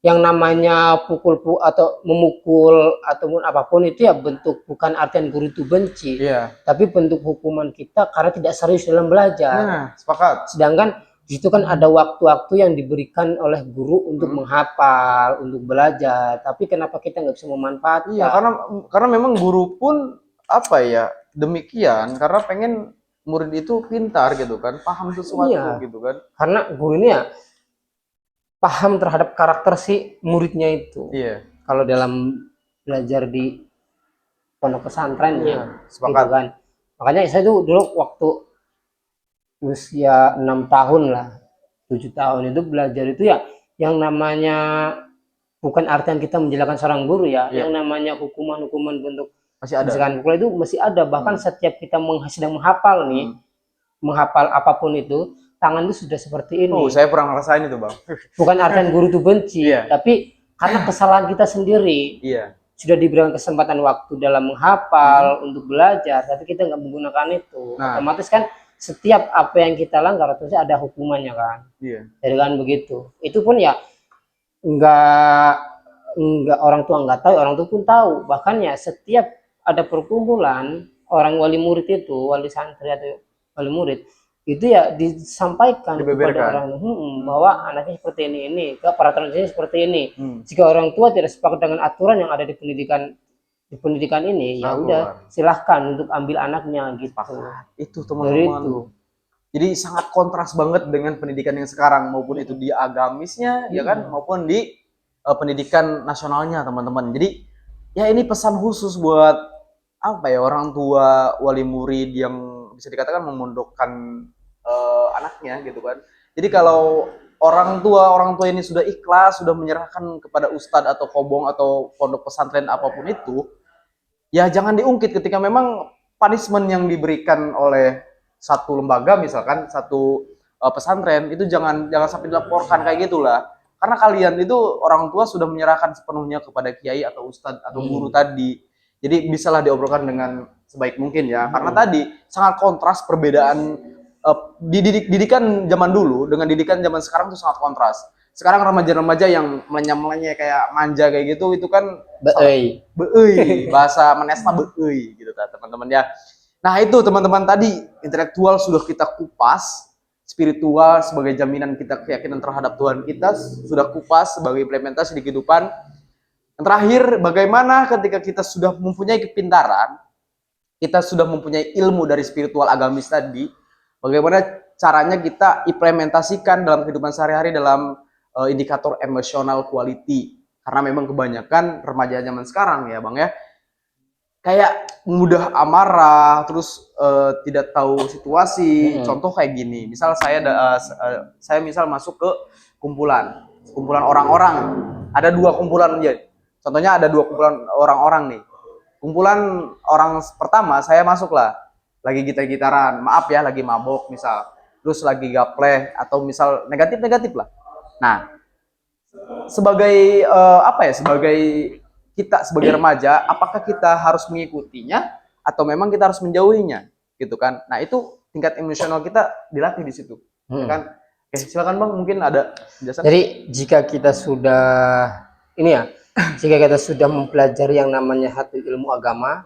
yang namanya pukul atau memukul ataupun apapun itu ya bentuk, bukan artian guru itu benci, tapi bentuk hukuman kita karena tidak serius dalam belajar. Sepakat. Sedangkan di situ kan ada waktu-waktu yang diberikan oleh guru untuk menghafal, untuk belajar. Tapi kenapa kita nggak bisa memanfaatkan? Karena memang guru pun apa ya demikian, karena pengen murid itu pintar gitu kan, paham sesuatu gitu kan. Karena guru ini ya paham terhadap karakter si muridnya itu. Kalau dalam belajar di pondok pesantren gitu kan. Makanya saya tuh dulu waktu usia 6 tahun lah, 7 tahun itu belajar itu ya yang namanya bukan artian kita menjelekan seorang guru ya, yang namanya hukuman-hukuman bentuk masih ada. Misalkan pukul itu masih ada, bahkan setiap kita sedang menghafal nih, menghafal apapun itu, tangan itu sudah seperti ini. Saya pernah ngerasain itu, Bang. Bukan artian guru itu benci, tapi karena kesalahan kita sendiri. Sudah diberikan kesempatan waktu dalam menghafal, untuk belajar, tapi kita nggak menggunakan itu. Otomatis kan setiap apa yang kita langgar otomatis ada hukumannya kan. Jadi kan begitu. Itu pun ya nggak orang tua nggak tahu, orang tua pun tahu. Bahkan ya setiap ada perkumpulan orang wali murid itu, wali santri atau wali murid itu ya disampaikan kepada orang bahwa anaknya seperti ini, peraturan ini seperti ini. Jika orang tua tidak sepakat dengan aturan yang ada di pendidikan di di pendidikan ini, ya Sangat udah keluar. silahkan untuk ambil anaknya gitu. Itu Dari teman-teman. itu. Jadi sangat kontras banget dengan pendidikan yang sekarang, maupun itu di agamisnya ya kan, maupun di pendidikan nasionalnya teman-teman. Jadi ya ini pesan khusus buat apa ya, orang tua, wali murid yang bisa dikatakan memondokkan anaknya gitu kan. Jadi kalau orang tua ini sudah ikhlas, sudah menyerahkan kepada ustadz atau kobong atau pondok pesantren apapun itu, ya jangan diungkit ketika memang punishment yang diberikan oleh satu lembaga, misalkan satu pesantren itu, jangan jangan sampai dilaporkan kayak gitulah, karena kalian itu orang tua sudah menyerahkan sepenuhnya kepada kiai atau ustadz atau guru tadi. Jadi bisalah diobrolkan dengan sebaik mungkin ya, karena tadi sangat kontras perbedaan didikan zaman dulu dengan didikan zaman sekarang itu sangat kontras. Sekarang remaja-remaja yang melenyap-melenyap kayak manja kayak gitu, itu kan Beei. beui, bahasa Manesna beui gitu teman-teman ya. Nah itu teman-teman, tadi intelektual sudah kita kupas, spiritual sebagai jaminan kita keyakinan terhadap Tuhan kita sudah kupas sebagai implementasi di kehidupan. Yang terakhir, bagaimana ketika kita sudah mempunyai kepintaran, kita sudah mempunyai ilmu dari spiritual agamis tadi, bagaimana caranya kita implementasikan dalam kehidupan sehari-hari dalam indikator emotional quality. Karena memang kebanyakan remaja zaman sekarang ya Bang ya, kayak mudah amarah, terus tidak tahu situasi. Contoh kayak gini, misal saya misal masuk ke kumpulan orang-orang, ada dua kumpulan aja. Contohnya ada dua kumpulan orang-orang nih. Kumpulan orang pertama saya masuklah, lagi gitar-gitaran, maaf ya, lagi mabok misal, terus lagi gapleh atau misal negatif-negatif lah. Nah, sebagai apa ya, sebagai kita sebagai remaja, apakah kita harus mengikutinya atau memang kita harus menjauhinya gitu kan. Nah itu tingkat emosional kita dilatih di situ ya kan. Oke, silakan Bang, mungkin ada penjelasan. Jadi jika kita sudah ini ya, jika kita sudah mempelajari yang namanya satu ilmu agama,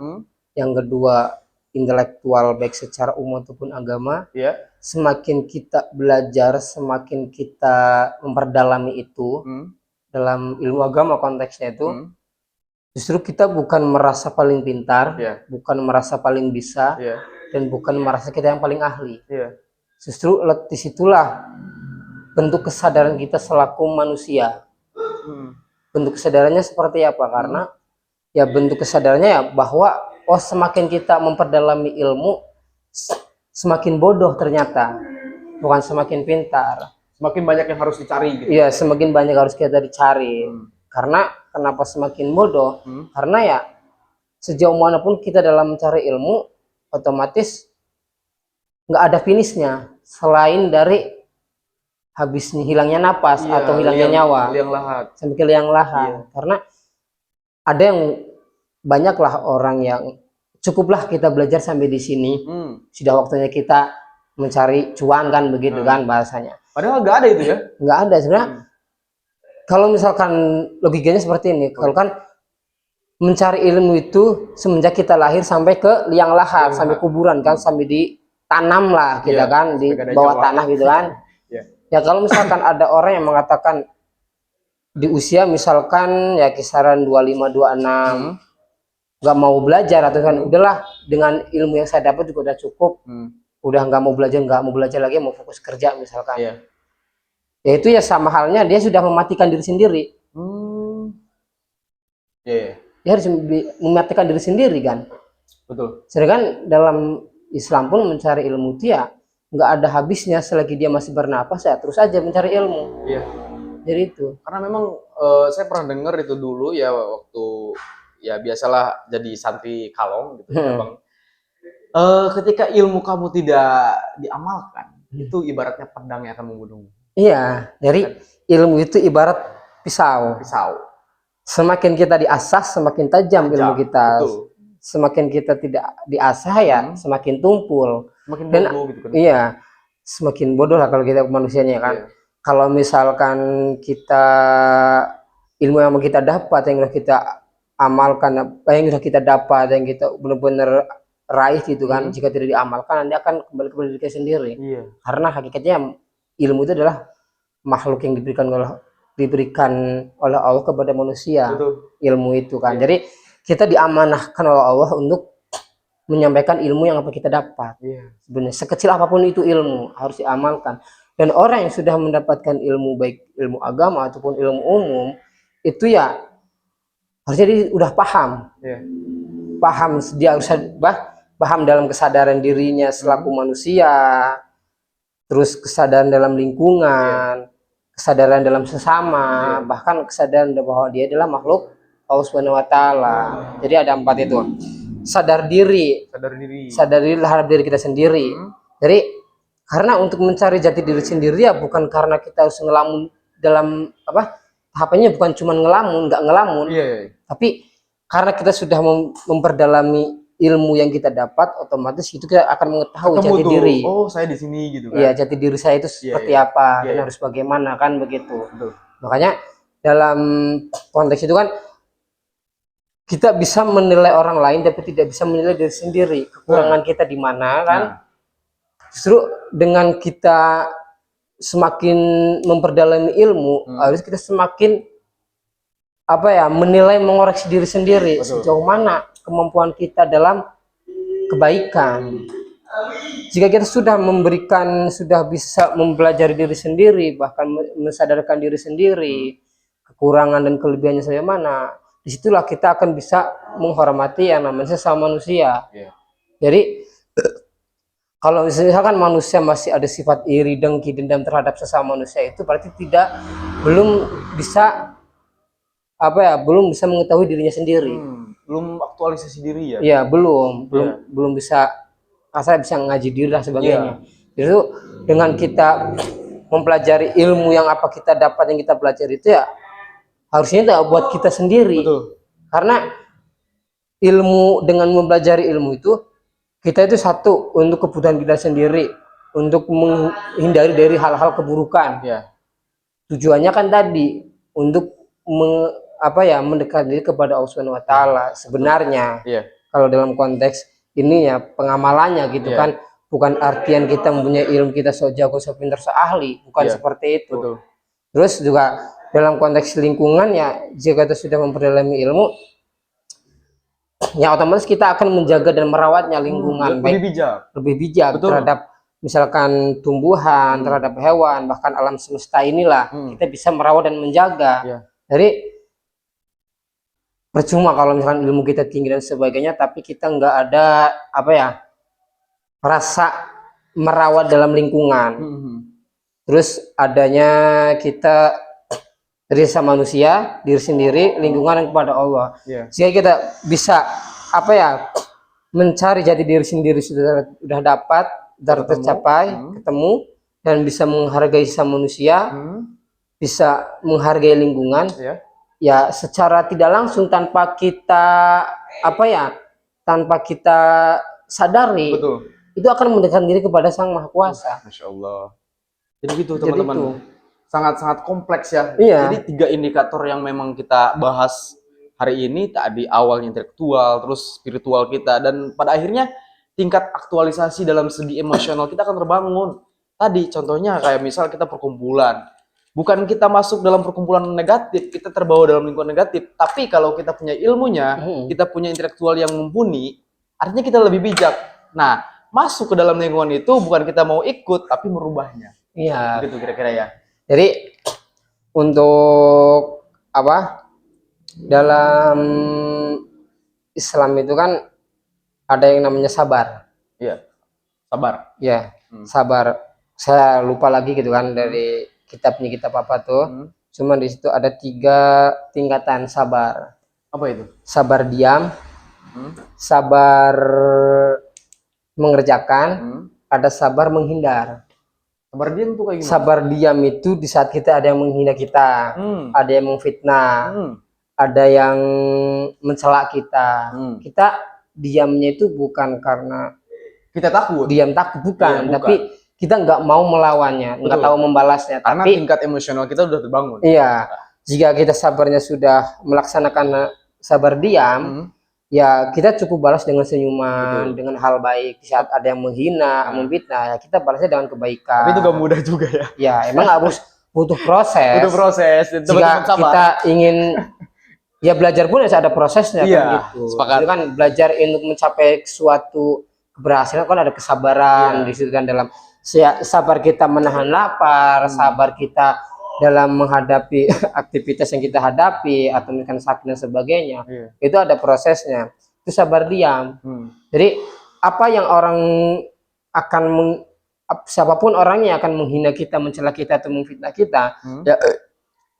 yang kedua intelektual baik secara umum ataupun agama, ya, semakin kita belajar, semakin kita memperdalami itu dalam ilmu agama konteksnya itu, justru kita bukan merasa paling pintar, bukan merasa paling bisa, dan bukan merasa kita yang paling ahli. Justru disitulah bentuk kesadaran kita selaku manusia. Bentuk kesadarannya seperti apa? Karena ya bentuk kesadarannya ya bahwa oh semakin kita memperdalami ilmu, semakin bodoh ternyata, bukan semakin pintar. Semakin banyak yang harus dicari gitu. Iya, semakin banyak harus kita dicari. Karena kenapa semakin bodoh? Karena ya sejauh manapun kita dalam mencari ilmu, otomatis nggak ada finishnya selain dari habisnya hilangnya napas atau hilangnya nyawa, sampai ke liang lahat. Karena ada yang banyaklah orang yang cukuplah kita belajar sampai di sini, sudah waktunya kita mencari cuan kan, begitu kan bahasanya. Padahal nggak ada itu ya, nggak ada sebenarnya. Kalau misalkan logikanya seperti ini, kalau kan mencari ilmu itu semenjak kita lahir sampai ke liang lahat, sampai kuburan kan, sampai ditanam lah kita kan di bawah tanah gitu kan. Ya kalau misalkan ada orang yang mengatakan di usia misalkan ya kisaran 25 26 nggak mau belajar, atau kan udahlah dengan ilmu yang saya dapat juga udah cukup, udah nggak mau belajar lagi, mau fokus kerja misalkan, ya itu ya sama halnya dia sudah mematikan diri sendiri. Dia harus mematikan diri sendiri kan. Betul. Sedangkan dalam Islam pun mencari ilmu itu ya nggak ada habisnya, selagi dia masih bernapas ya terus aja mencari ilmu. Jadi itu. Karena memang saya pernah dengar itu dulu ya, waktu ya biasalah jadi santri kalong gitu ya Bang. Ketika ilmu kamu tidak diamalkan, itu ibaratnya pedang yang akan membunuhmu. Iya, jadi ilmu itu ibarat pisau. Semakin kita diasah, semakin tajam ilmu kita. Betul. Semakin kita tidak diasah ya semakin tumpul. Semakin bodoh gitu kan. Iya, semakin bodoh lah kalau kita manusianya kan. Kalau misalkan kita ilmu yang kita dapat, yang sudah kita amalkan, yang sudah kita dapat, yang kita benar-benar raih gitu kan, jika tidak diamalkan nanti akan kembali kepada diri sendiri. Karena hakikatnya ilmu itu adalah makhluk yang diberikan oleh Allah kepada manusia. Betul. Ilmu itu kan. Jadi kita diamanahkan oleh Allah untuk menyampaikan ilmu yang apa kita dapat. Iya. Sebenarnya sekecil apapun itu ilmu harus diamalkan. Dan orang yang sudah mendapatkan ilmu, baik ilmu agama ataupun ilmu umum, itu ya harusnya dia udah paham. Iya. Paham, dia harus paham dalam kesadaran dirinya selaku manusia, terus kesadaran dalam lingkungan, kesadaran dalam sesama, bahkan kesadaran bahwa dia adalah makhluk Allah Subhanahu wa taala. Jadi ada 4 itu. Sadar diri terhadap diri kita sendiri. Jadi karena untuk mencari jati diri sendiri ya bukan karena kita harus ngelamun dalam tahapannya, bukan cuma nggak ngelamun, tapi karena kita sudah memperdalami ilmu yang kita dapat, otomatis itu kita akan mengetahui jati diri. Oh, saya di sini gitu kan. Iya, jati diri saya itu seperti apa dan harus bagaimana kan begitu. Betul. Makanya dalam konteks itu kan kita bisa menilai orang lain tapi tidak bisa menilai diri sendiri. Kekurangan kita di mana kan? Justru dengan kita semakin memperdalami ilmu, harus kita semakin menilai, mengoreksi diri sendiri. Betul. Sejauh mana kemampuan kita dalam kebaikan. Jika kita sudah bisa mempelajari diri sendiri, bahkan mensadarkan diri sendiri, kekurangan dan kelebihannya saya mana, disitulah kita akan bisa menghormati yang namanya sesama manusia. Jadi kalau misalkan manusia masih ada sifat iri, dengki, dendam terhadap sesama manusia, itu berarti belum bisa mengetahui dirinya sendiri. Belum aktualisasi diri ya? Iya, belum bisa ngaji diri dan sebagainya. Jadi dengan kita mempelajari ilmu yang kita dapat, yang kita pelajari itu ya harusnya itu buat kita sendiri. Betul. Karena dengan mempelajari ilmu itu kita itu satu untuk kebutuhan kita sendiri, untuk menghindari dari hal-hal keburukan. Tujuannya kan tadi untuk mendekat diri kepada Allah Subhanahu wa taala. Sebenarnya kalau dalam konteks ini ya pengamalannya gitu kan, bukan artian kita mempunyai ilmu, kita so jago, so pintar, so ahli, bukan seperti itu. Betul. Terus juga dalam konteks lingkungan ya, jika kita sudah memperdalami ilmu ya otomatis kita akan menjaga dan merawatnya lingkungan lebih bijak terhadap misalkan tumbuhan, terhadap hewan, bahkan alam semesta inilah kita bisa merawat dan menjaga. Jadi percuma kalau misalkan ilmu kita tinggi dan sebagainya tapi kita nggak ada rasa merawat dalam lingkungan. Terus adanya kita dari sama manusia, diri sendiri, lingkungan, dan kepada Allah. Sehingga kita bisa mencari jati diri sendiri sudah dapat, sudah tercapai, ketemu, dan bisa menghargai sama manusia, bisa menghargai lingkungan. Ya secara tidak langsung tanpa kita sadari. Betul. Itu akan mendekatkan diri kepada Sang Maha Kuasa. Masya Allah. Jadi gitu teman-teman. Sangat-sangat kompleks ya. Jadi 3 indikator yang memang kita bahas hari ini, tadi awalnya intelektual, terus spiritual kita, dan pada akhirnya tingkat aktualisasi dalam segi emosional kita akan terbangun. Tadi contohnya kayak misal kita perkumpulan, bukan kita masuk dalam perkumpulan negatif, kita terbawa dalam lingkungan negatif, tapi kalau kita punya ilmunya, kita punya intelektual yang mumpuni, artinya kita lebih bijak. Nah, masuk ke dalam lingkungan itu bukan kita mau ikut, tapi merubahnya. Iya. Gitu kira-kira ya. Jadi untuk dalam Islam itu kan ada yang namanya sabar. Sabar. Sabar. Saya lupa lagi gitu kan dari kitab apa tuh. Cuman di situ ada 3 tingkatan sabar. Apa itu? Sabar diam, sabar mengerjakan, ada sabar menghindar. Sabar diam tuh kayak gimana? Sabar diam itu di saat kita ada yang menghina kita, ada yang memfitnah, ada yang mencela kita. Kita diamnya itu bukan karena kita takut. Diam takut bukan, tapi kita nggak mau melawannya, nggak tahu membalasnya. Karena tapi tingkat emosional kita udah terbangun. Iya, jika kita sabarnya sudah melaksanakan sabar diam, ya kita cukup balas dengan senyuman, dengan hal baik. Di saat ada yang menghina, memfitnah, ya kita balasnya dengan kebaikan. Tapi itu gak mudah juga ya. Ya, emang harus butuh proses. Butuh proses. Jika kita ingin Ya belajar pun harus ada prosesnya Iya, kan gitu. sepakat. Itu kan belajar untuk mencapai suatu keberhasilan kan ada kesabaran Iya. di situ kan, dalam sabar kita menahan lapar, sabar kita dalam menghadapi aktivitas yang kita hadapi atau misalkan sakit dan sebagainya. Iya. Itu ada prosesnya. Itu sabar diam. Jadi apa yang orang akan siapapun orangnya akan menghina kita, mencela kita atau memfitnah kita, ya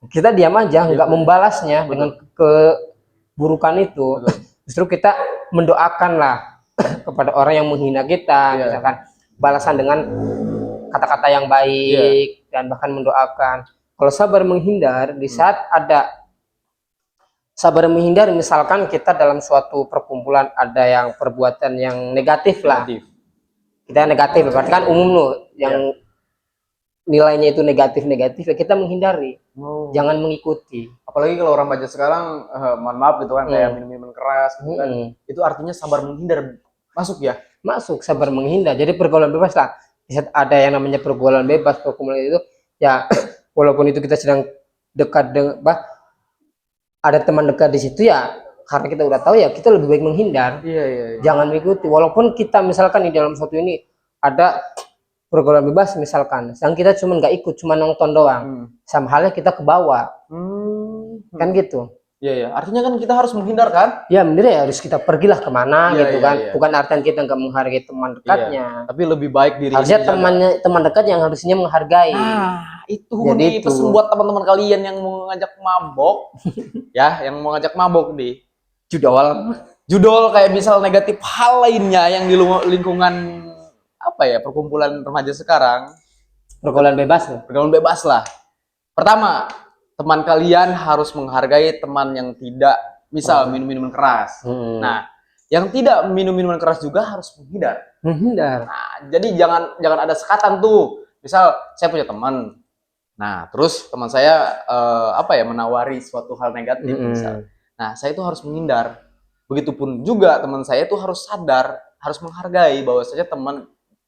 kita diam aja, nggak membalasnya dengan keburukan itu. Justru kita mendoakanlah kepada orang yang menghina kita, misalkan balasan dengan kata-kata yang baik dan bahkan mendoakan. Kalau sabar menghindar, di saat ada sabar menghindar, misalkan kita dalam suatu perkumpulan ada yang perbuatan yang negatif lah, kita negatif, berarti kan umum loh yang nilainya itu negatif ya kita menghindari, jangan mengikuti. Apalagi kalau remaja sekarang, mohon maaf gitu kan, kayak minum-minuman keras gitu kan, itu artinya sabar menghindar masuk ya? Masuk sabar menghindar. Jadi pergaulan bebas lah. Ada yang namanya pergaulan bebas, perkumpulan itu ya walaupun itu kita sedang dekat dengan ada teman dekat di situ ya, karena kita udah tahu ya kita lebih baik menghindar. Jangan mengikuti. Walaupun kita misalkan di dalam suatu ini ada pergaulan bebas misalkan, sedang kita cuma nggak ikut, cuma nonton doang, sama halnya kita ke bawah, kan gitu. Iya, artinya kan kita harus menghindar kan? Ya bener ya, harus kita pergilah kemana gitu kan. Bukan artinya kita nggak menghargai teman dekatnya, tapi lebih baik diri harusnya teman dekat yang harusnya menghargai. Nah, itu jadi pesan buat teman-teman kalian yang mau ngajak mabok, ya, yang mau ngajak mabok di judol kayak misal negatif hal lainnya yang di lingkungan apa ya, perkumpulan remaja sekarang, pergaulan bebas lah. Pertama, teman kalian harus menghargai teman yang tidak misal minum-minuman keras. Nah, yang tidak minum-minuman keras juga harus menghindar. Nah, jadi jangan ada sekatan tuh. Misal saya punya teman, nah terus teman saya menawari suatu hal negatif misal. Nah, saya itu harus menghindar. Begitupun juga teman saya itu harus sadar, harus menghargai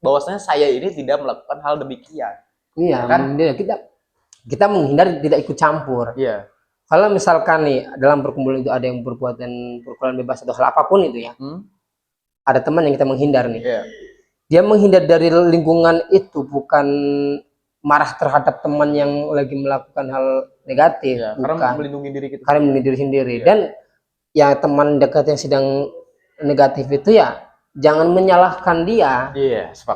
bahwasanya saya ini tidak melakukan hal demikian. Iya kan? Kita menghindar, tidak ikut campur. Iya. Kalau misalkan nih dalam perkumpulan itu ada yang pergaulan bebas atau hal apapun itu ya, ada teman yang kita menghindar nih. Dia menghindar dari lingkungan itu bukan marah terhadap teman yang lagi melakukan hal negatif, karena melindungi diri kita. Karena melindungi diri sendiri. Dan ya teman dekat yang sedang negatif itu ya jangan menyalahkan dia.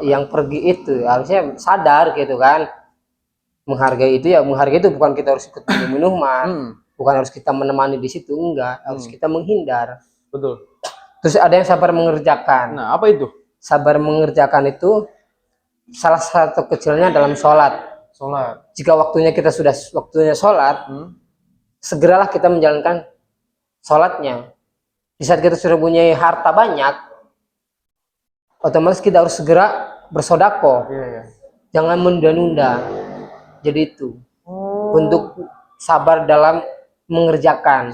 Yang pergi itu harusnya sadar gitu kan. Menghargai itu bukan kita harus ikut minuman, bukan harus kita menemani di situ, enggak, harus kita menghindar. Betul. Terus ada yang sabar mengerjakan. Nah, apa itu? Sabar mengerjakan itu salah satu kecilnya dalam sholat. Jika kita sudah waktunya sholat, segeralah kita menjalankan sholatnya. Di saat kita sudah punya harta banyak, otomatis kita harus segera bersedekah. Jangan menunda-nunda. Jadi itu untuk sabar dalam mengerjakan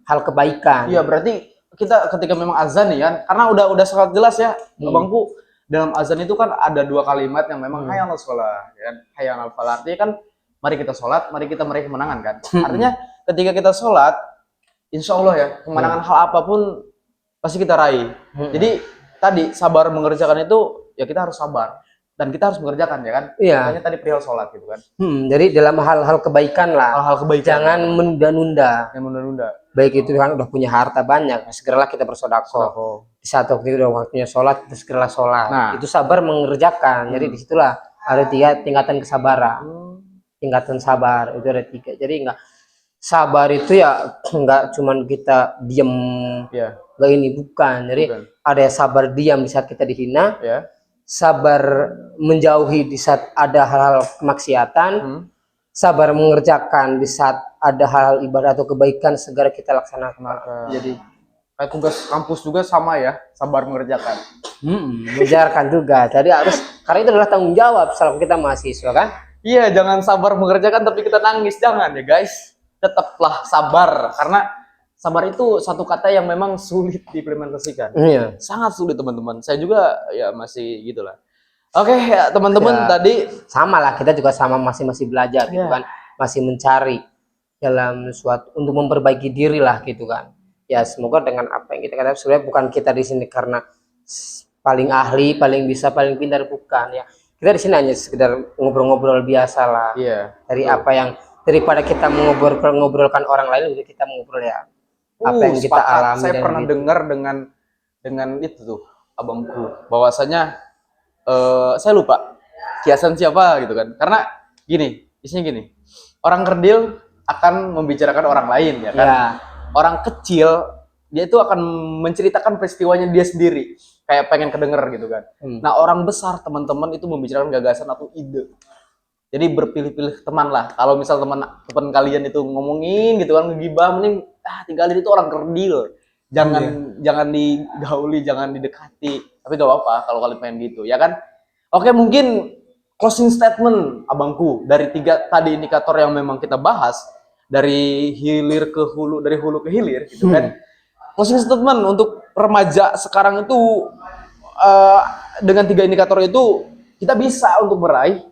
hal kebaikan. Iya, berarti kita ketika memang azan nih kan, karena udah sangat jelas ya, abangku, dalam azan itu kan ada dua kalimat yang memang hayya 'alas shalah, ya kan? Hayya 'alal falah. Artinya kan mari kita sholat, mari kita meraih kemenangan kan. Artinya ketika kita sholat, insya Allah ya, kemenangan hal apapun pasti kita raih. Jadi tadi sabar mengerjakan itu ya kita harus sabar. Dan kita harus mengerjakan ya kan. Makanya tadi perihal sholat gitu kan. Jadi dalam hal-hal kebaikan lah. Hal-hal kebaikan. Jangan menunda-nunda. Yang menunda-nunda. Baik itu kan udah punya harta banyak, segeralah kita bersedekah. Di saat waktu itu udah waktunya sholat, kita segeralah sholat. Nah, itu sabar mengerjakan. Jadi disitulah ada 3 tingkatan kesabaran. Tingkatan sabar itu ada 3. Jadi enggak sabar itu ya enggak cuman kita diam. Enggak ini bukan. Jadi ada sabar diam di saat kita dihina. Sabar menjauhi di saat ada hal-hal kemaksiatan, sabar mengerjakan di saat ada hal ibadah atau kebaikan segera kita laksanakan. Jadi kayak tugas kampus juga sama ya, sabar mengerjakan. Mengerjakan juga. Jadi harus, karena itu adalah tanggung jawab selama kita mahasiswa kan. Iya, jangan sabar mengerjakan tapi kita nangis, jangan ya guys. Tetaplah sabar, karena sabar itu satu kata yang memang sulit diimplementasikan. Sangat sulit teman-teman. Saya juga ya masih gitulah. Oke ya teman-teman, tadi sama lah, kita juga sama masih belajar gitu kan, masih mencari. dalam suatu untuk memperbaiki diri lah gitu kan. Ya semoga dengan apa yang kita katakan, sebenarnya bukan kita di sini karena paling ahli, paling bisa, paling pintar, bukan ya. Kita di sini hanya sekedar ngobrol-ngobrol biasa lah. Iya. Dari Betul. apa yang daripada kita mengobrolkan orang lain, udah kita mengobrol ya apa yang kita Sepakat. alami Saya dan pernah gitu. dengar dengan itu tuh abangku, bahwasanya saya lupa kiasan siapa gitu kan. Karena gini, isinya gini. Orang kerdil akan membicarakan orang lain ya kan. Ya, Orang kecil dia itu akan menceritakan peristiwanya dia sendiri, kayak pengen kedenger gitu kan. Nah, orang besar teman-teman itu membicarakan gagasan atau ide. Jadi berpilih-pilih teman lah. Kalau misal teman kalian itu ngomongin gitu kan, ngegibah, mending tinggalin itu orang kerdil. Jangan digauli, jangan didekati. Tapi gak apa-apa kalau kalian pengen gitu, ya kan? Oke, mungkin closing statement abangku dari 3 tadi indikator yang memang kita bahas, dari hilir ke hulu, dari hulu ke hilir gitu kan. Closing statement untuk remaja sekarang itu, dengan 3 indikator itu kita bisa untuk meraih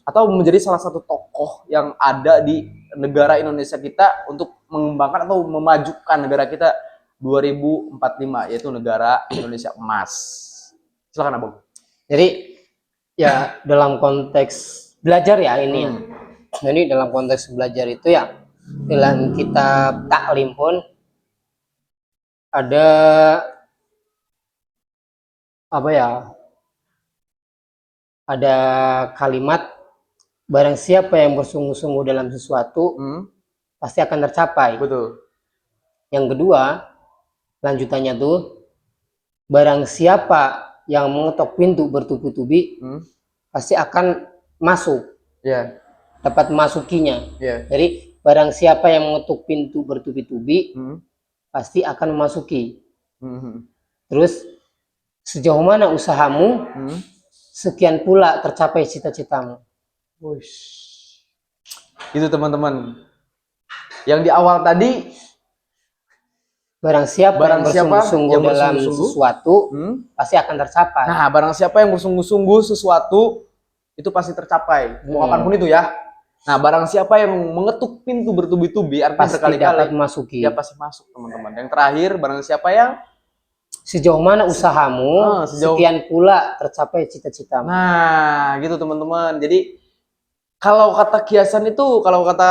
atau menjadi salah satu tokoh yang ada di negara Indonesia kita untuk mengembangkan atau memajukan negara kita 2045, yaitu negara Indonesia emas. Silakan Abang. jadi ya dalam konteks belajar ya ini ya. Jadi dalam konteks belajar itu ya dalam kitab taklim pun ada apa ya, ada kalimat barang siapa yang bersungguh-sungguh dalam sesuatu pasti akan tercapai. Betul. Yang kedua, lanjutannya tuh barang siapa yang mengetok pintu bertubi-tubi pasti akan masuk. Ya. Dapat masukinya. Ya. Jadi barang siapa yang mengetuk pintu bertubi-tubi pasti akan memasuki. Terus sejauh mana usahamu, sekian pula tercapai cita-citamu. Itu teman-teman. Yang di awal tadi, barang siapa yang bersungguh-sungguh dalam sesuatu pasti akan tercapai. Nah, barang siapa yang bersungguh-sungguh sesuatu itu pasti tercapai. Mau apapun itu ya. Nah, barang siapa yang mengetuk pintu bertubi-tubi, artinya pasti berkali-kali, dapat memasuki. dia pasti masuk, teman-teman. Yang terakhir, barang siapa yang sejauh mana usahamu, sekian pula tercapai cita-citamu. Nah, gitu teman-teman. Jadi kalau kata kiasan itu, kalau kata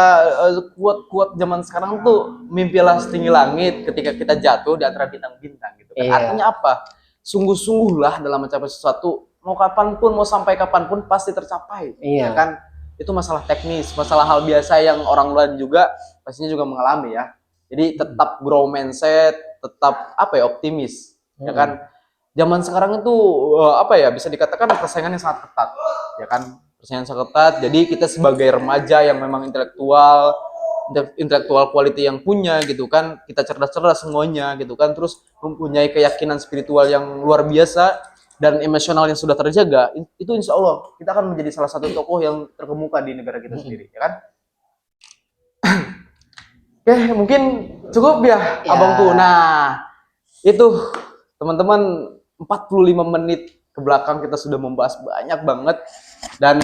kuat-kuat zaman sekarang tuh, mimpilah setinggi langit ketika kita jatuh di antara bintang-bintang gitu kan. Artinya apa? Sungguh-sungguhlah dalam mencapai sesuatu, mau kapanpun, mau sampai kapanpun pasti tercapai. Ya kan? Itu masalah teknis, masalah hal biasa yang orang lain juga pastinya juga mengalami ya. Jadi tetap grow mindset, tetap optimis. Ya kan? Zaman sekarang itu bisa dikatakan persaingannya sangat ketat, ya kan? Persaingan sangat ketat. Jadi kita sebagai remaja yang memang intelektual quality yang punya gitu kan, kita cerdas-cerdas semuanya gitu kan, terus mempunyai keyakinan spiritual yang luar biasa dan emosional yang sudah terjaga, itu insya Allah kita akan menjadi salah satu tokoh yang terkemuka di negara kita sendiri, ya kan? Oke, mungkin cukup ya, abangku. Nah, itu teman-teman, 45 menit ke belakang kita sudah membahas banyak banget. Dan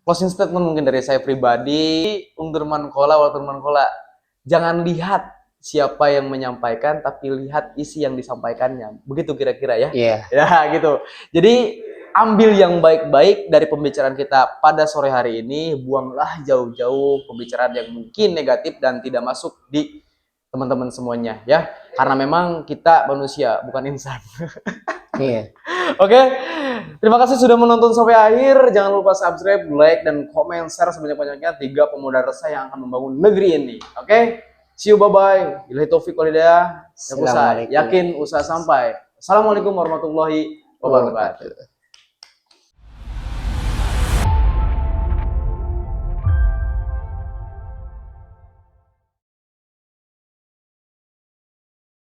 closing statement mungkin dari saya pribadi, jangan lihat siapa yang menyampaikan, tapi lihat isi yang disampaikannya. Begitu kira-kira ya. Ya gitu. Jadi ambil yang baik-baik dari pembicaraan kita pada sore hari ini, buanglah jauh-jauh pembicaraan yang mungkin negatif dan tidak masuk di teman-teman semuanya ya, karena memang kita manusia bukan insan. Oke, terima kasih sudah menonton sampai akhir. Jangan lupa subscribe, like, dan komen, share sebanyak-banyaknya. 3 pemuda resah yang akan membangun negeri ini. Oke, see you, bye-bye. Billahi taufiq wal hidayah. Yakin usaha sampai. Assalamualaikum warahmatullahi wabarakatuh.